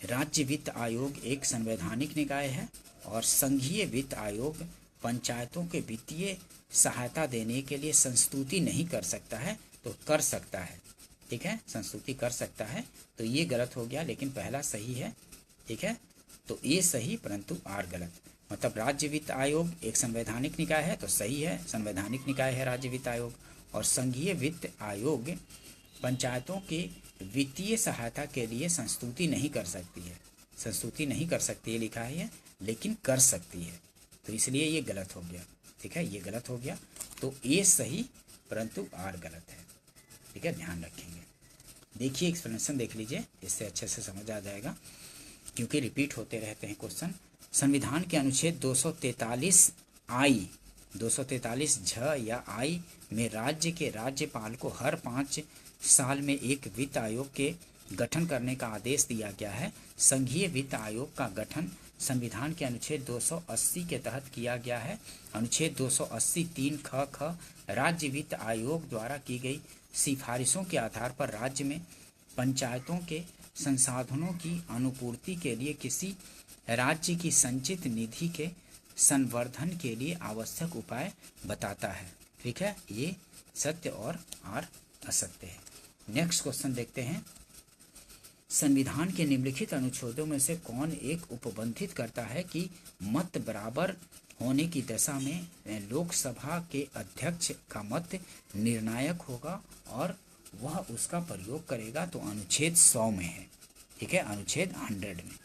राज्य वित्त आयोग एक संवैधानिक निकाय है और संघीय वित्त आयोग पंचायतों के वित्तीय सहायता देने के लिए संस्तुति नहीं कर सकता है, तो कर सकता है। ठीक है, संस्तुति कर सकता है, तो ये गलत हो गया, लेकिन पहला सही है। ठीक है, तो ये सही परंतु आर गलत। मतलब राज्य वित्त आयोग एक संवैधानिक निकाय है तो सही है, संवैधानिक निकाय है राज्य वित्त आयोग। और संघीय वित्त आयोग पंचायतों के वित्तीय सहायता के लिए संस्तुति नहीं कर सकती है, संस्तुति नहीं कर सकती है लिखा है, लेकिन कर सकती है, तो इसलिए ये गलत हो गया। ठीक है, ये गलत हो गया, तो ए सही परंतु आर गलत है। ठीक है, ध्यान रखेंगे। देखिए एक्सप्लेनेशन देख लीजिए, इससे अच्छे से समझ आ जाएगा, क्योंकि रिपीट होते रहते हैं क्वेश्चन। संविधान के अनुच्छेद 243 आई 243 झ या आई में राज्य के राज्यपाल को हर 5 साल में एक वित्त आयोग के गठन करने का आदेश दिया गया है। संघीय वित्त आयोग का गठन संविधान के अनुच्छेद 280 के तहत किया गया है। अनुच्छेद 280 3 ख राज्य वित्त आयोग द्वारा की गई सिफारिशों के आधार पर राज्य में पंचायतों के संसाधनों की अनुपूर्ति के लिए किसी राज्य की संचित निधि के संवर्धन के लिए आवश्यक उपाय बताता है। ठीक है, ये सत्य और आर असत्य है। नेक्स्ट क्वेश्चन देखते हैं। संविधान के निम्नलिखित अनुच्छेदों में से कौन एक उपबंधित करता है कि मत बराबर होने की दशा में लोकसभा के अध्यक्ष का मत निर्णायक होगा और वह उसका प्रयोग करेगा? तो अनुच्छेद 100 में है, ठीक है, अनुच्छेद 100 में।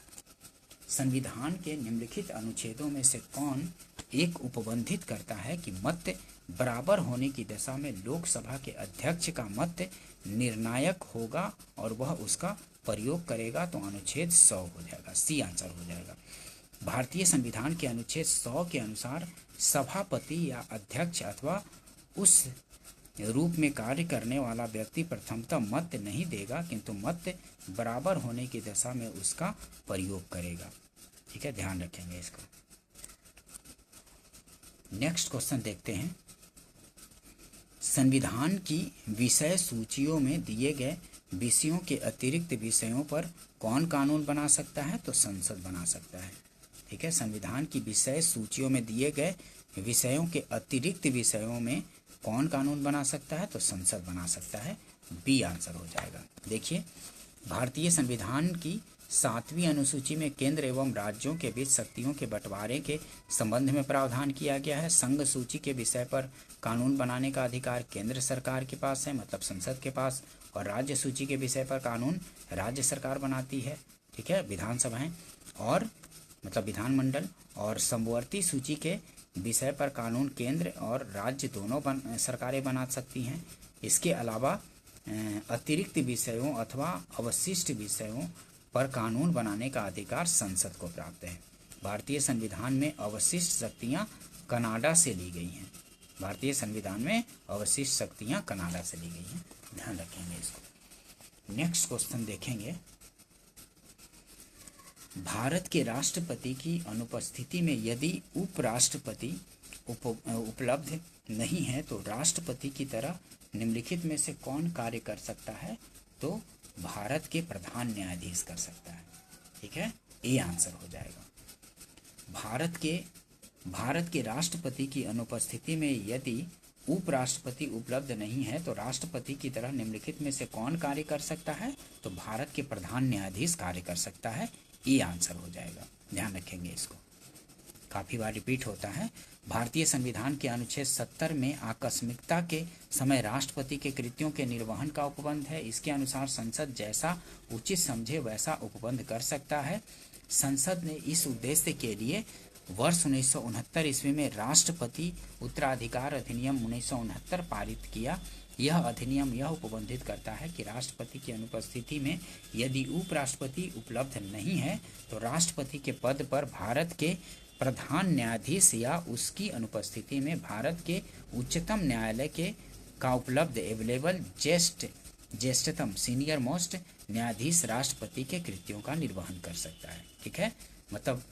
संविधान के निम्नलिखित अनुच्छेदों में से कौन एक उपबंधित करता है कि मत बराबर होने की दशा में लोकसभा के अध्यक्ष का मत निर्णायक होगा और वह उसका प्रयोग करेगा? तो अनुच्छेद 100 हो जाएगा, सी आंसर हो जाएगा। भारतीय संविधान के अनुच्छेद 100 के अनुसार सभापति या अध्यक्ष अथवा उस रूप में कार्य करने वाला व्यक्ति प्रथमतः मत नहीं देगा, किंतु मत बराबर होने की दशा में उसका प्रयोग करेगा, ठीक है, ध्यान रखेंगे इसको। नेक्स्ट क्वेश्चन देखते हैं। संविधान की विषय सूचियों में दिए गए विषयों के अतिरिक्त विषयों पर कौन कानून बना सकता है? तो संसद बना सकता है, ठीक है। संविधान की विषय सूचियों में दिए गए विषयों के अतिरिक्त विषयों में कौन कानून बना सकता है? तो संसद बना सकता है, बी आंसर हो जाएगा। देखिए, भारतीय संविधान की 7वीं अनुसूची में केंद्र एवं राज्यों के बीच शक्तियों के बंटवारे के संबंध में प्रावधान किया गया है। संघ सूची के विषय पर कानून बनाने का अधिकार केंद्र सरकार के पास है, मतलब संसद के पास, और राज्य सूची के विषय पर कानून राज्य सरकार बनाती है, ठीक है, विधानसभाएं और मतलब विधानमंडल, और समवर्ती सूची के विषय पर कानून केंद्र और राज्य दोनों सरकारें बना सकती हैं। इसके अलावा अतिरिक्त विषयों अथवा अवशिष्ट विषयों पर कानून बनाने का अधिकार संसद को प्राप्त है। भारतीय संविधान में अवशिष्ट शक्तियां कनाडा से ली गई हैं। भारतीय संविधान में अवशिष्ट शक्तियां कनाडा से ली गई हैं, ध्यान रखेंगे इसको। नेक्स्ट क्वेश्चन देखेंगे। भारत के राष्ट्रपति की अनुपस्थिति में यदि उपराष्ट्रपति उपलब्ध नहीं है तो राष्ट्रपति की तरह निम्नलिखित में से कौन कार्य कर सकता है? तो भारत के प्रधान न्यायाधीश कर सकता है, ठीक है, ए आंसर हो जाएगा। भारत के राष्ट्रपति की अनुपस्थिति में यदि उपराष्ट्रपति उपलब्ध नहीं है तो राष्ट्रपति की तरह निम्नलिखित में से कौन कार्य कर सकता है? तो भारत के प्रधान न्यायाधीश कार्य कर सकता है, ए आंसर हो जाएगा, ध्यान रखेंगे इसको, काफी बार रिपीट होता है। भारतीय संविधान के अनुच्छेद 70 में आकस्मिकता के समय राष्ट्रपति के कृत्यों के निर्वहन का उपबंध है। इसके अनुसार संसद जैसा उचित समझे वैसा उपबंध कर सकता है। संसद ने इस उद्देश्य के लिए वर्ष 1969 ईस्वी में राष्ट्रपति उत्तराधिकार अधिनियम 1969 पारित किया। यह अधिनियम यह उपबंधित करता है कि राष्ट्रपति की अनुपस्थिति में यदि उपराष्ट्रपति उपलब्ध नहीं है तो राष्ट्रपति के पद पर भारत के प्रधान न्यायाधीश या उसकी अनुपस्थिति में भारत के उच्चतम न्यायालय के का उपलब्ध अवेलेबल ज्येष्ठतम सीनियर मोस्ट न्यायाधीश राष्ट्रपति के कृत्यों का निर्वहन कर सकता है, ठीक है। मतलब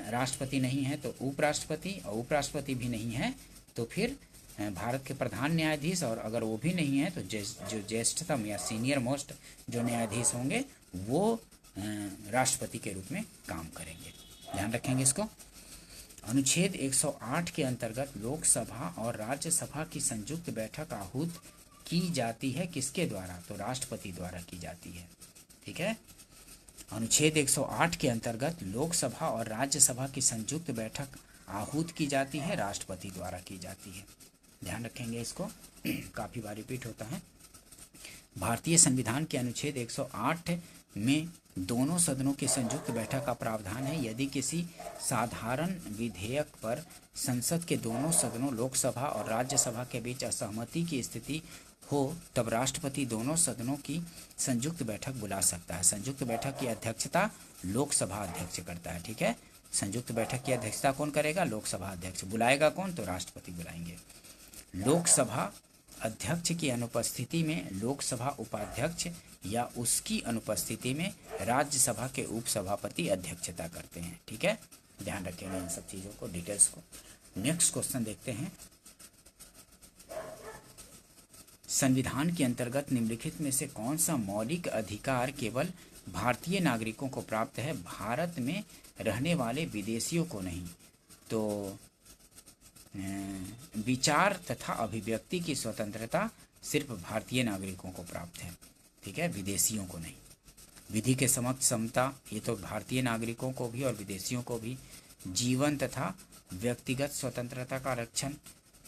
राष्ट्रपति नहीं है तो उपराष्ट्रपति, और उपराष्ट्रपति भी नहीं है तो फिर भारत के प्रधान न्यायाधीश, और अगर वो भी नहीं है तो जो ज्येष्ठतम या सीनियर मोस्ट जो न्यायाधीश होंगे वो राष्ट्रपति के रूप में काम करेंगे, ध्यान रखेंगे इसको। अनुच्छेद 108 के अंतर्गत लोकसभा और राज्यसभा की संयुक्त बैठक आहूत की जाती है किसके द्वारा? तो राष्ट्रपति द्वारा की जाती है, ठीक है। अनुच्छेद 108 के अंतर्गत लोकसभा और राज्यसभा की संयुक्त बैठक आहूत की जाती है, राष्ट्रपति द्वारा की जाती है, ध्यान रखेंगे इसको, काफी बार रिपीट होता है। भारतीय संविधान के अनुच्छेद 108 में दोनों सदनों की संयुक्त बैठक का प्रावधान है। यदि किसी साधारण विधेयक पर संसद के दोनों सदनों लोकसभा और राज्यसभा के बीच असहमति की स्थिति हो तब राष्ट्रपति दोनों सदनों की संयुक्त बैठक बुला सकता है। संयुक्त बैठक की अध्यक्षता लोकसभा अध्यक्ष करता है, ठीक है। संयुक्त बैठक की अध्यक्षता कौन करेगा? लोकसभा अध्यक्ष। बुलाएगा कौन? तो राष्ट्रपति बुलाएंगे। लोकसभा अध्यक्ष की अनुपस्थिति में लोकसभा उपाध्यक्ष या उसकी अनुपस्थिति में राज्यसभा के उपसभापति अध्यक्षता करते हैं, ठीक है, ध्यान रखेंगे इन सब चीज़ों को, डिटेल्स को। नेक्स्ट क्वेश्चन देखते हैं। संविधान के अंतर्गत निम्नलिखित में से कौन सा मौलिक अधिकार केवल भारतीय नागरिकों को प्राप्त है, भारत में रहने वाले विदेशियों को नहीं? तो विचार तथा अभिव्यक्ति की स्वतंत्रता सिर्फ भारतीय नागरिकों को प्राप्त है, ठीक है, विदेशियों को नहीं। विधि के समक्ष समता, ये तो भारतीय नागरिकों को भी और विदेशियों को भी। जीवन तथा व्यक्तिगत स्वतंत्रता का रक्षण,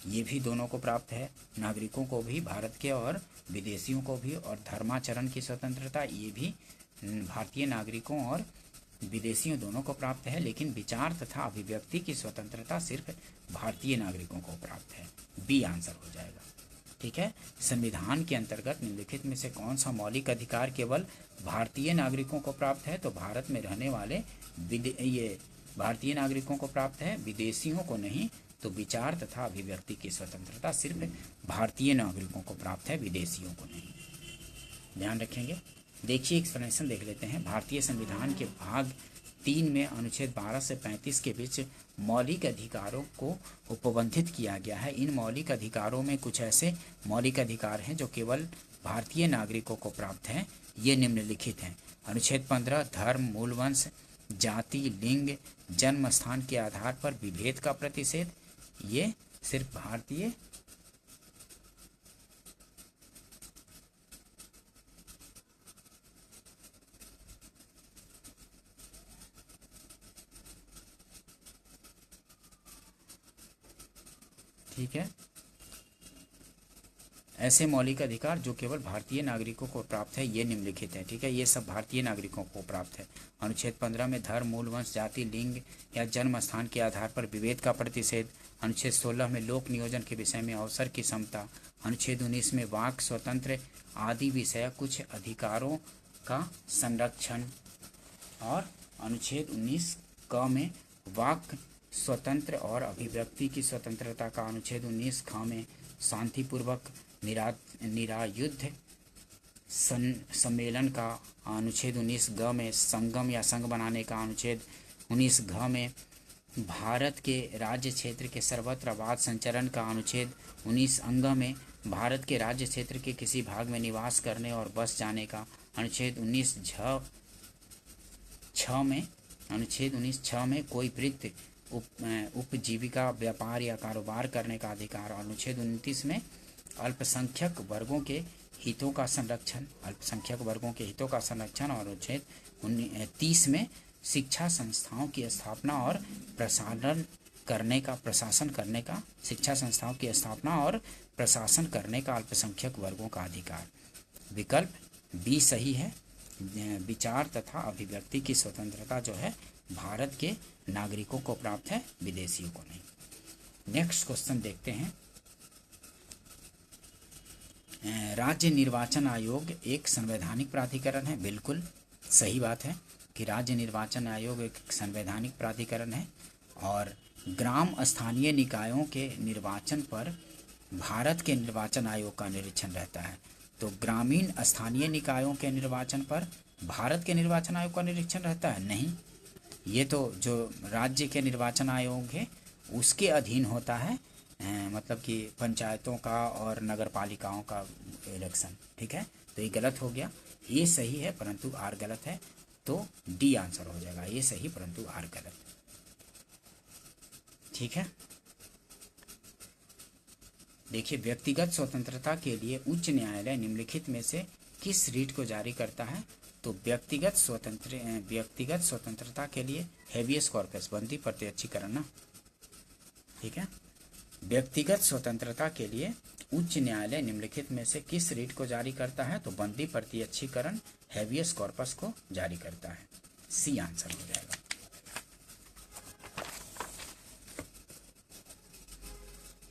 ये भी दोनों को प्राप्त है, नागरिकों को भी भारत के और विदेशियों को भी। और धर्माचरण की स्वतंत्रता, ये भी भारतीय नागरिकों और विदेशियों दोनों को प्राप्त है, लेकिन विचार तथा अभिव्यक्ति की स्वतंत्रता सिर्फ भारतीय नागरिकों को प्राप्त है। बी आंसर हो जाएगा। ठीक है। संविधान के अंतर्गत निम्नलिखित में से कौन सा मौलिक अधिकार केवल भारतीय नागरिकों को प्राप्त है? तो भारत में रहने वाले ये भारतीय नागरिकों को प्राप्त है, विदेशियों को नहीं। तो विचार तथा अभिव्यक्ति की स्वतंत्रता सिर्फ भारतीय नागरिकों को प्राप्त है, विदेशियों को नहीं। ध्यान रखेंगे। देखिए एक्सप्लेनेशन देख लेते हैं। भारतीय संविधान के भाग 3 में अनुच्छेद 12 से 35 के बीच मौलिक अधिकारों को उपबंधित किया गया है। इन मौलिक अधिकारों में कुछ ऐसे मौलिक अधिकार हैं जो केवल भारतीय नागरिकों को प्राप्त हैं। ये निम्नलिखित हैं। अनुच्छेद 15 धर्म, मूल वंश, जाति, लिंग, जन्म स्थान के आधार पर विभेद का प्रतिषेध, ये सिर्फ भारतीय ठीक है। ऐसे मौलिक अधिकार जो केवल भारतीय नागरिकों को प्राप्त है, ये निम्नलिखित है। ठीक है, ये सब भारतीय नागरिकों को प्राप्त है। अनुच्छेद 15 में धर्म, मूल वंश, जाति, लिंग या जन्म स्थान के आधार पर विभेद का प्रतिषेध। अनुच्छेद 16 में लोक नियोजन के विषय में अवसर की समता। अनुच्छेद 19 में वाक स्वतंत्र आदि विषय कुछ अधिकारों का संरक्षण। और अनुच्छेद 19 क में वाक स्वतंत्र और अभिव्यक्ति की स्वतंत्रता का। अनुच्छेद 19 ख में शांतिपूर्वक निरायुद्ध सम्मेलन का। अनुच्छेद 19 ग में संगम या संघ बनाने का। अनुच्छेद 19 घ में भारत के राज्य क्षेत्र के सर्वत्र आबाद संचरण का। अनुच्छेद 19 अंग में भारत के राज्य क्षेत्र के किसी भाग में निवास करने और बस जाने का। अनुच्छेद 19 छ में कोई वृत्ति उपजीविका, व्यापार या कारोबार करने का अधिकार। और अनुच्छेद 29 में अल्पसंख्यक वर्गों के हितों का संरक्षण, और अनुच्छेद 30 में शिक्षा संस्थाओं की स्थापना और प्रशासन करने का शिक्षा संस्थाओं की स्थापना और प्रशासन करने का अल्पसंख्यक वर्गों का अधिकार। विकल्प बी सही है। विचार तथा अभिव्यक्ति की स्वतंत्रता जो है भारत के नागरिकों को प्राप्त है, विदेशियों को नहीं। नेक्स्ट क्वेश्चन देखते हैं। राज्य निर्वाचन आयोग एक संवैधानिक प्राधिकरण है। बिल्कुल सही बात है कि राज्य निर्वाचन आयोग एक संवैधानिक प्राधिकरण है। और ग्राम स्थानीय निकायों के निर्वाचन पर भारत के निर्वाचन आयोग का निरीक्षण रहता है। तो ग्रामीण स्थानीय निकायों के निर्वाचन पर भारत के निर्वाचन आयोग का निरीक्षण रहता है? नहीं, ये तो जो राज्य के निर्वाचन आयोग है उसके अधीन होता है, मतलब कि पंचायतों का और नगर पालिकाओं का इलेक्शन। ठीक है, तो ये गलत हो गया। ये सही है परंतु आर गलत है, तो डी आंसर हो जाएगा। ये सही परंतु आर गलत। ठीक है, देखिए व्यक्तिगत स्वतंत्रता के लिए उच्च न्यायालय निम्नलिखित में से किस रीट को जारी करता है? तो व्यक्तिगत स्वतंत्रता के लिए हेबियस कॉर्पस, बंदी प्रत्यक्षीकरण ना। ठीक है, व्यक्तिगत स्वतंत्रता के लिए उच्च न्यायालय निम्नलिखित में से किस रीट को जारी करता है? तो बंदी प्रत्यक्षीकरण हेबियस कॉर्पस को जारी करता है। सी आंसर हो जाएगा।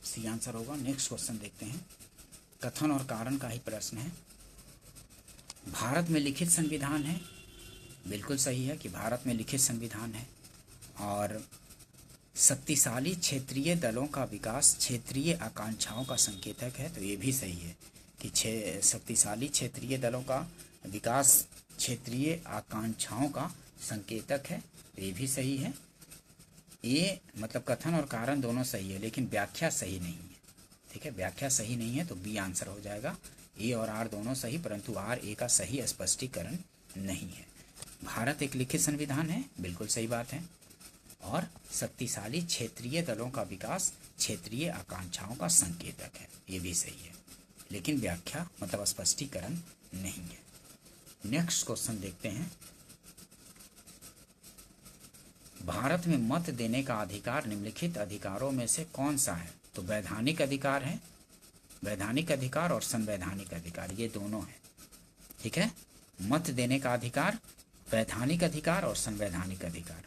सी आंसर होगा। नेक्स्ट क्वेश्चन देखते हैं। कथन और कारण का ही प्रश्न है। भारत में लिखित संविधान है। बिल्कुल सही है कि भारत में लिखित संविधान है। और शक्तिशाली क्षेत्रीय दलों का विकास क्षेत्रीय आकांक्षाओं का संकेतक है। तो ये भी सही है कि शक्तिशाली क्षेत्रीय दलों का विकास क्षेत्रीय आकांक्षाओं का संकेतक है। ये भी सही है। ये मतलब कथन और कारण दोनों सही है, लेकिन व्याख्या सही नहीं है। ठीक है, व्याख्या सही नहीं है, तो बी आंसर हो जाएगा। ए और आर दोनों सही, परंतु आर ए का सही स्पष्टीकरण नहीं है। भारत एक लिखित संविधान है, बिल्कुल सही बात है। और शक्तिशाली क्षेत्रीय दलों का विकास क्षेत्रीय आकांक्षाओं का संकेतक है, ये भी सही है, लेकिन व्याख्या मतलब स्पष्टीकरण नहीं है। नेक्स्ट क्वेश्चन देखते हैं, भारत में मत देने का अधिकार निम्नलिखित अधिकारों में से कौन सा है? तो वैधानिक अधिकार है, वैधानिक अधिकार और संवैधानिक अधिकार, ये दोनों है। ठीक है, मत देने का अधिकार, वैधानिक अधिकार और संवैधानिक अधिकार।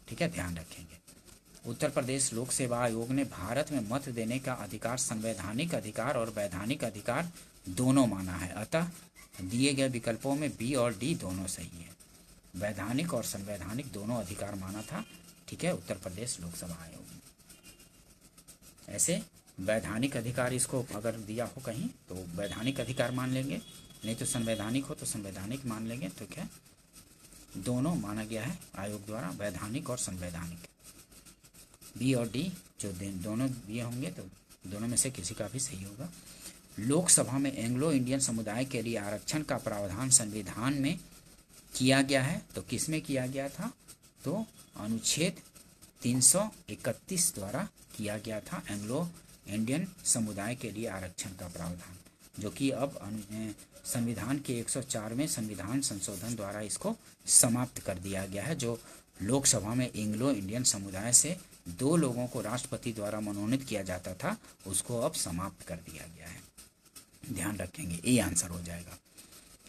ठीक है, ध्यान रखेंगे। उत्तर प्रदेश लोक सेवा आयोग ने भारत में मत देने का अधिकार संवैधानिक अधिकार और वैधानिक अधिकार दोनों माना है, अतः दिए गए विकल्पों में बी और डी दोनों सही है। वैधानिक और संवैधानिक दोनों अधिकार माना था। ठीक है, उत्तर प्रदेश लोक सेवा आयोग ने। ऐसे वैधानिक अधिकार इसको अगर दिया हो कहीं तो वैधानिक अधिकार मान लेंगे, नहीं तो संवैधानिक हो तो संवैधानिक मान लेंगे। ठीक है, दोनों माना गया है आयोग द्वारा, वैधानिक और संवैधानिक। बी और डी जो दोनों दिए होंगे तो दोनों में से किसी का भी सही होगा। लोकसभा में एंग्लो इंडियन समुदाय के लिए आरक्षण का प्रावधान संविधान में किया गया है, तो किस में किया गया था? तो अनुच्छेद 331 द्वारा किया गया था एंग्लो इंडियन समुदाय के लिए आरक्षण का प्रावधान, जो कि अब संविधान के 104वें संविधान संशोधन द्वारा इसको समाप्त कर दिया गया है। जो लोकसभा में एंग्लो इंडियन समुदाय से 2 लोगों को राष्ट्रपति द्वारा मनोनीत किया जाता था, उसको अब समाप्त कर दिया गया है। ध्यान रखेंगे, ये आंसर हो जाएगा।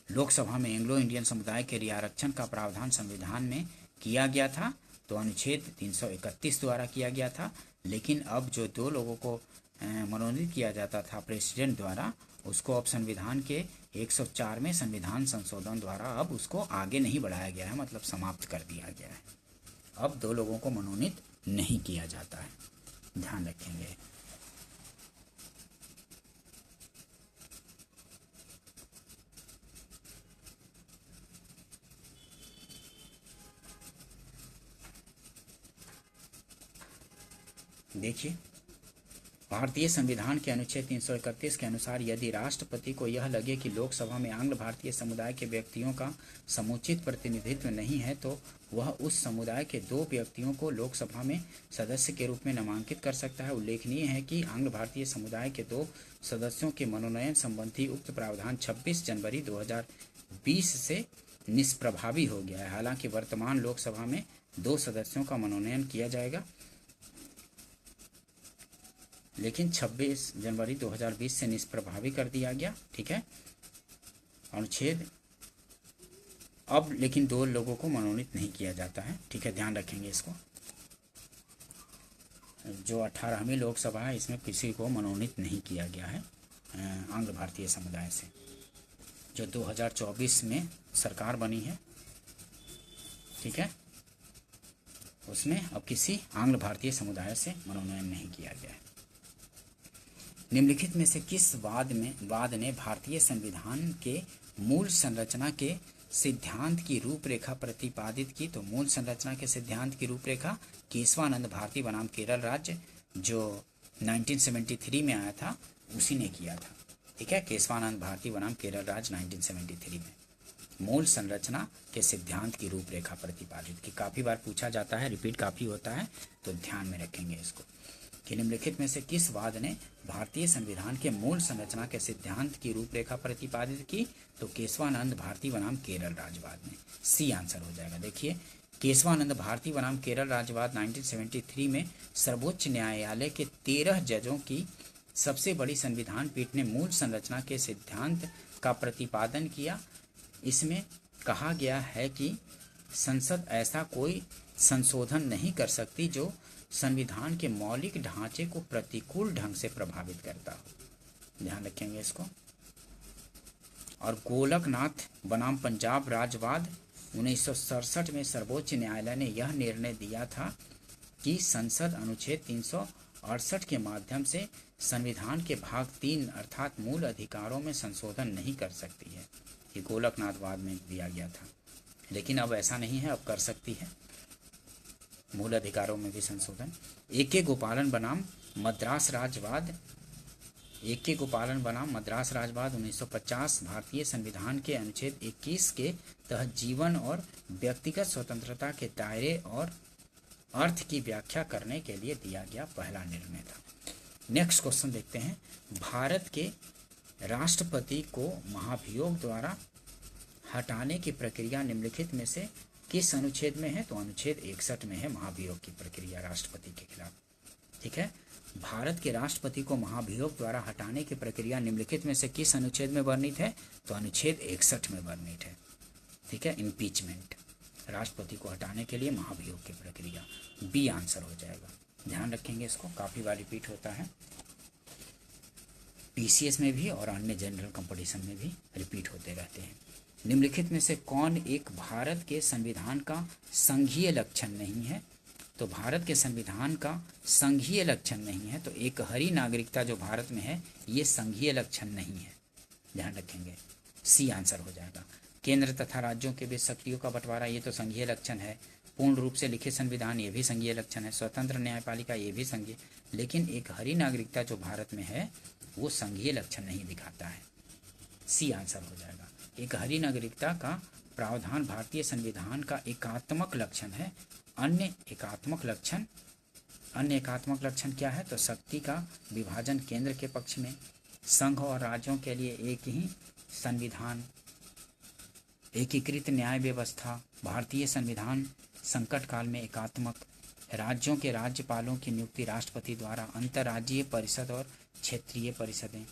लोकसभा में एंग्लो इंडियन समुदाय के लिए आरक्षण का प्रावधान संविधान में किया गया था, तो अनुच्छेद 331 द्वारा किया गया था, लेकिन अब जो 2 लोगों को मनोनीत किया जाता था प्रेसिडेंट द्वारा, उसको अब संविधान के 104वें संविधान संशोधन द्वारा अब उसको आगे नहीं बढ़ाया गया है, मतलब समाप्त कर दिया गया है। अब 2 लोगों को मनोनीत नहीं किया जाता है, ध्यान रखेंगे। देखिए, भारतीय संविधान के अनुच्छेद 331 के अनुसार यदि राष्ट्रपति को यह लगे कि लोकसभा में आंग्ल भारतीय समुदाय के व्यक्तियों का समुचित प्रतिनिधित्व नहीं है, तो वह उस समुदाय के 2 व्यक्तियों को लोकसभा में सदस्य के रूप में नामांकित कर सकता है। उल्लेखनीय है कि आंग्ल भारतीय समुदाय के 2 सदस्यों के मनोनयन संबंधी उक्त प्रावधान 26 जनवरी 2020 से निष्प्रभावी हो गया है। हालांकि वर्तमान लोकसभा में 2 सदस्यों का मनोनयन किया जाएगा, लेकिन 26 जनवरी 2020 से निष्प्रभावी कर दिया गया। ठीक है, अनुच्छेद अब लेकिन 2 लोगों को मनोनीत नहीं किया जाता है। ठीक है, ध्यान रखेंगे इसको। जो 18वीं लोकसभा है, इसमें किसी को मनोनीत नहीं किया गया है आंग्ल भारतीय समुदाय से। जो 2024 में सरकार बनी है, ठीक है, उसमें अब किसी आंग्ल भारतीय समुदाय से मनोनयन नहीं किया गया है। निम्नलिखित में से किस वाद ने भारतीय संविधान के मूल संरचना के सिद्धांत की रूपरेखा प्रतिपादित की? तो मूल संरचना के सिद्धांत की रूपरेखा केशवानंद भारती बनाम केरल राज्य जो 1973 में आया था, उसी ने किया था। ठीक है, केशवानंद भारती बनाम केरल राज्य 1973 में मूल संरचना के सिद्धांत की रूपरेखा प्रतिपादित की। काफ़ी बार पूछा जाता है, रिपीट काफ़ी होता है, तो ध्यान में रखेंगे इसको कि निम्नलिखित में से किस वाद ने भारतीय संविधान के मूल संरचना के सिद्धांत की रूपरेखा प्रतिपादित की? तो केशवानंद भारती बनाम केरल राज्यवाद ने। सी आंसर हो जाएगा। देखिए, केशवानंद भारती बनाम केरल राज्यवाद 1973 में सर्वोच्च न्यायालय के 13 जजों की सबसे बड़ी संविधान पीठ ने मूल संरचना के सिद्धांत का प्रतिपादन किया। इसमें कहा गया है कि संसद ऐसा कोई संशोधन नहीं कर सकती जो संविधान के मौलिक ढांचे को प्रतिकूल ढंग से प्रभावित करता हो। ध्यान रखेंगे इसको। और गोलकनाथ बनाम पंजाब राज्यवाद 1967 में सर्वोच्च न्यायालय ने यह निर्णय दिया था कि संसद अनुच्छेद 368 के माध्यम से संविधान के भाग 3 अर्थात मूल अधिकारों में संशोधन नहीं कर सकती है। ये गोलकनाथ वाद में दिया गया था, लेकिन अब ऐसा नहीं है, अब कर सकती है मूल अधिकारों में भी संशोधन। ए.के. गोपालन बनाम मद्रास राज्यवाद 1950 भारतीय संविधान के अनुच्छेद 21 के तहत जीवन और व्यक्तिगत स्वतंत्रता के दायरे और अर्थ की व्याख्या करने के लिए दिया गया पहला निर्णय था। नेक्स्ट क्वेश्चन देखते हैं। भारत के राष्ट्रपति को महाभियोग द्वारा हटाने की प्रक्रिया निम्नलिखित में से किस अनुच्छेद में है? तो अनुच्छेद 61 में है महाभियोग की प्रक्रिया राष्ट्रपति के खिलाफ। ठीक है, भारत के राष्ट्रपति को महाभियोग द्वारा हटाने की प्रक्रिया निम्नलिखित में से किस अनुच्छेद में वर्णित है? तो अनुच्छेद 61 में वर्णित है। ठीक है, इम्पीचमेंट, राष्ट्रपति को हटाने के लिए महाभियोग की प्रक्रिया, बी आंसर हो जाएगा। ध्यान रखेंगे इसको, काफ़ी बार रिपीट होता है, पीसीएस में भी और अन्य जनरल कंपटीशन में भी रिपीट होते रहते हैं। निम्नलिखित में से कौन एक भारत के संविधान का संघीय लक्षण नहीं है? तो भारत के संविधान का संघीय लक्षण नहीं है, तो एक हरी नागरिकता जो भारत में है ये संघीय लक्षण नहीं है। ध्यान रखेंगे, सी आंसर हो जाएगा। केंद्र तथा राज्यों के बीच शक्तियों का बंटवारा ये तो संघीय लक्षण है। पूर्ण रूप से लिखित संविधान ये भी संघीय लक्षण है। स्वतंत्र न्यायपालिका ये भी संघीय, लेकिन एक हरी नागरिकता जो भारत में है वो संघीय लक्षण नहीं दिखाता है। सी आंसर हो जाएगा। एक हरी नागरिकता का प्रावधान भारतीय संविधान का एकात्मक लक्षण है। अन्य एकात्मक लक्षण क्या है? तो शक्ति का विभाजन केंद्र के पक्ष में, संघ और राज्यों के लिए एक ही संविधान, एकीकृत न्याय व्यवस्था, भारतीय संविधान संकट काल में एकात्मक, राज्यों के राज्यपालों की नियुक्ति राष्ट्रपति द्वारा, अंतर्राज्यीय परिषद और क्षेत्रीय परिषदें।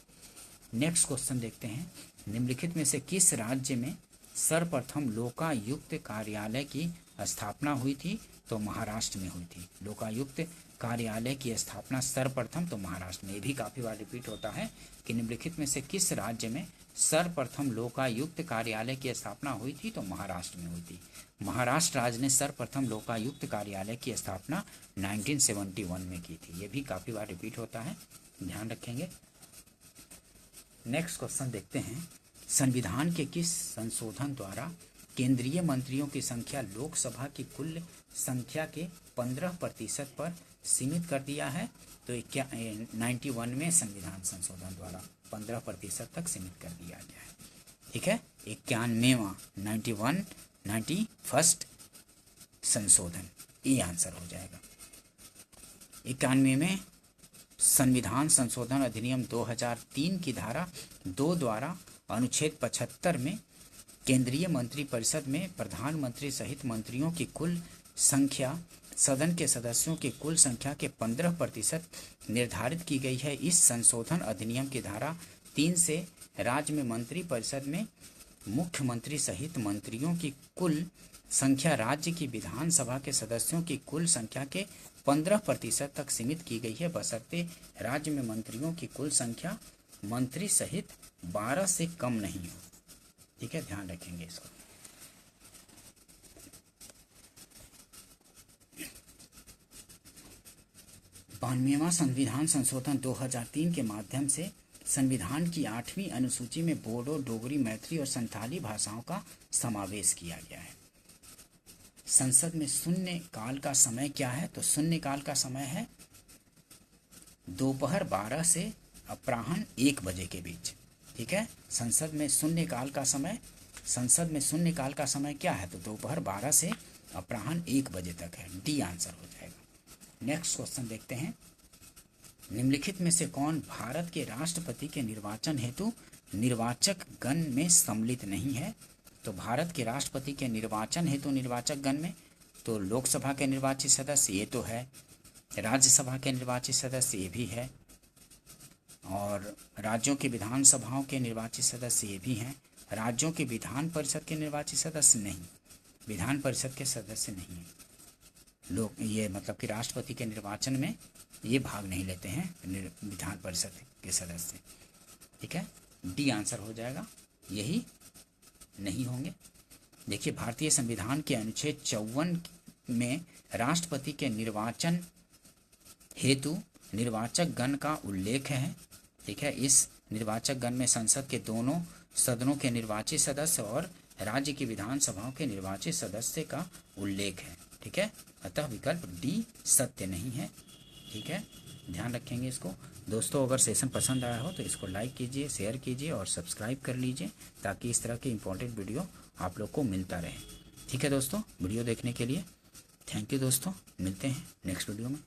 नेक्स्ट क्वेश्चन देखते हैं, निम्नलिखित में से किस राज्य में सर्वप्रथम लोकायुक्त कार्यालय की स्थापना हुई थी? तो महाराष्ट्र में हुई थी। लोकायुक्त कार्यालय की स्थापना सर्वप्रथम तो महाराष्ट्र में, ये भी काफ़ी बार रिपीट होता है कि निम्नलिखित में से किस राज्य में सर्वप्रथम लोकायुक्त कार्यालय की स्थापना हुई थी? तो महाराष्ट्र में हुई थी। महाराष्ट्र राज्य ने सर्वप्रथम लोकायुक्त कार्यालय की स्थापना 1971 में की थी। ये भी काफ़ी बार रिपीट होता है, ध्यान रखेंगे। नेक्स्ट क्वेश्चन देखते हैं, संविधान के किस संशोधन द्वारा केंद्रीय मंत्रियों की संख्या लोकसभा की कुल संख्या के 15% पर सीमित कर दिया है? तो 91 में संविधान संशोधन द्वारा 15% तक सीमित कर दिया गया है। ठीक है, 91वां 91 संशोधन, ये आंसर हो जाएगा। 91 में संविधान संशोधन अधिनियम 2003 की धारा 2 द्वारा अनुच्छेद 75 में केंद्रीय मंत्रिपरिषद में प्रधानमंत्री सहित मंत्रियों की कुल संख्या सदन के सदस्यों की कुल संख्या के 15% निर्धारित की गई है। इस संशोधन अधिनियम की धारा 3 से राज्य में मंत्रिपरिषद में मुख्यमंत्री सहित मंत्रियों की कुल संख्या राज्य की विधानसभा के सदस्यों की कुल संख्या के 15% तक सीमित की गई है, बशर्ते राज्य में मंत्रियों की कुल संख्या मंत्री सहित 12 से कम नहीं हो। ठीक है, ध्यान रखेंगे इसको। बानवेवां संविधान संशोधन 2003 के माध्यम से संविधान की 8वीं अनुसूची में बोडो, डोगरी, मैथिली और संथाली भाषाओं का समावेश किया गया है। संसद में शून्य काल का समय क्या है? तो शून्य काल का समय है दोपहर 12 से अपराह्न 1 बजे के बीच। ठीक है, संसद में शून्य काल का समय क्या है? तो दोपहर 12 से अपराह्न 1 बजे तक है। डी आंसर हो जाएगा। नेक्स्ट क्वेश्चन देखते हैं, निम्नलिखित में से कौन भारत के राष्ट्रपति के निर्वाचन हेतु निर्वाचक गण में सम्मिलित नहीं है? तो भारत के राष्ट्रपति के निर्वाचन हेतु निर्वाचक गण में तो लोकसभा के निर्वाचित सदस्य ये तो है, राज्यसभा के निर्वाचित सदस्य ये भी है, और राज्यों की विधानसभाओं के निर्वाचित सदस्य ये भी हैं। राज्यों के विधान परिषद के निर्वाचित सदस्य नहीं, विधान परिषद के सदस्य नहीं है लोग, ये मतलब कि राष्ट्रपति के निर्वाचन में ये भाग नहीं लेते हैं विधान परिषद के सदस्य। ठीक है, डी आंसर हो जाएगा, यही नहीं होंगे। देखिए, भारतीय संविधान के अनुच्छेद 54 में राष्ट्रपति के निर्वाचन हेतु निर्वाचक गण का उल्लेख है। ठीक है, इस निर्वाचक गण में संसद के दोनों सदनों के निर्वाचित सदस्य और राज्य की विधानसभाओं के निर्वाचित सदस्य का उल्लेख है। ठीक है, अतः विकल्प डी सत्य नहीं है। ठीक है, ध्यान रखेंगे इसको। दोस्तों, अगर सेशन पसंद आया हो तो इसको लाइक कीजिए, शेयर कीजिए और सब्सक्राइब कर लीजिए, ताकि इस तरह के इंपॉर्टेंट वीडियो आप लोग को मिलता रहे। ठीक है दोस्तों, वीडियो देखने के लिए थैंक यू दोस्तों, मिलते हैं नेक्स्ट वीडियो में।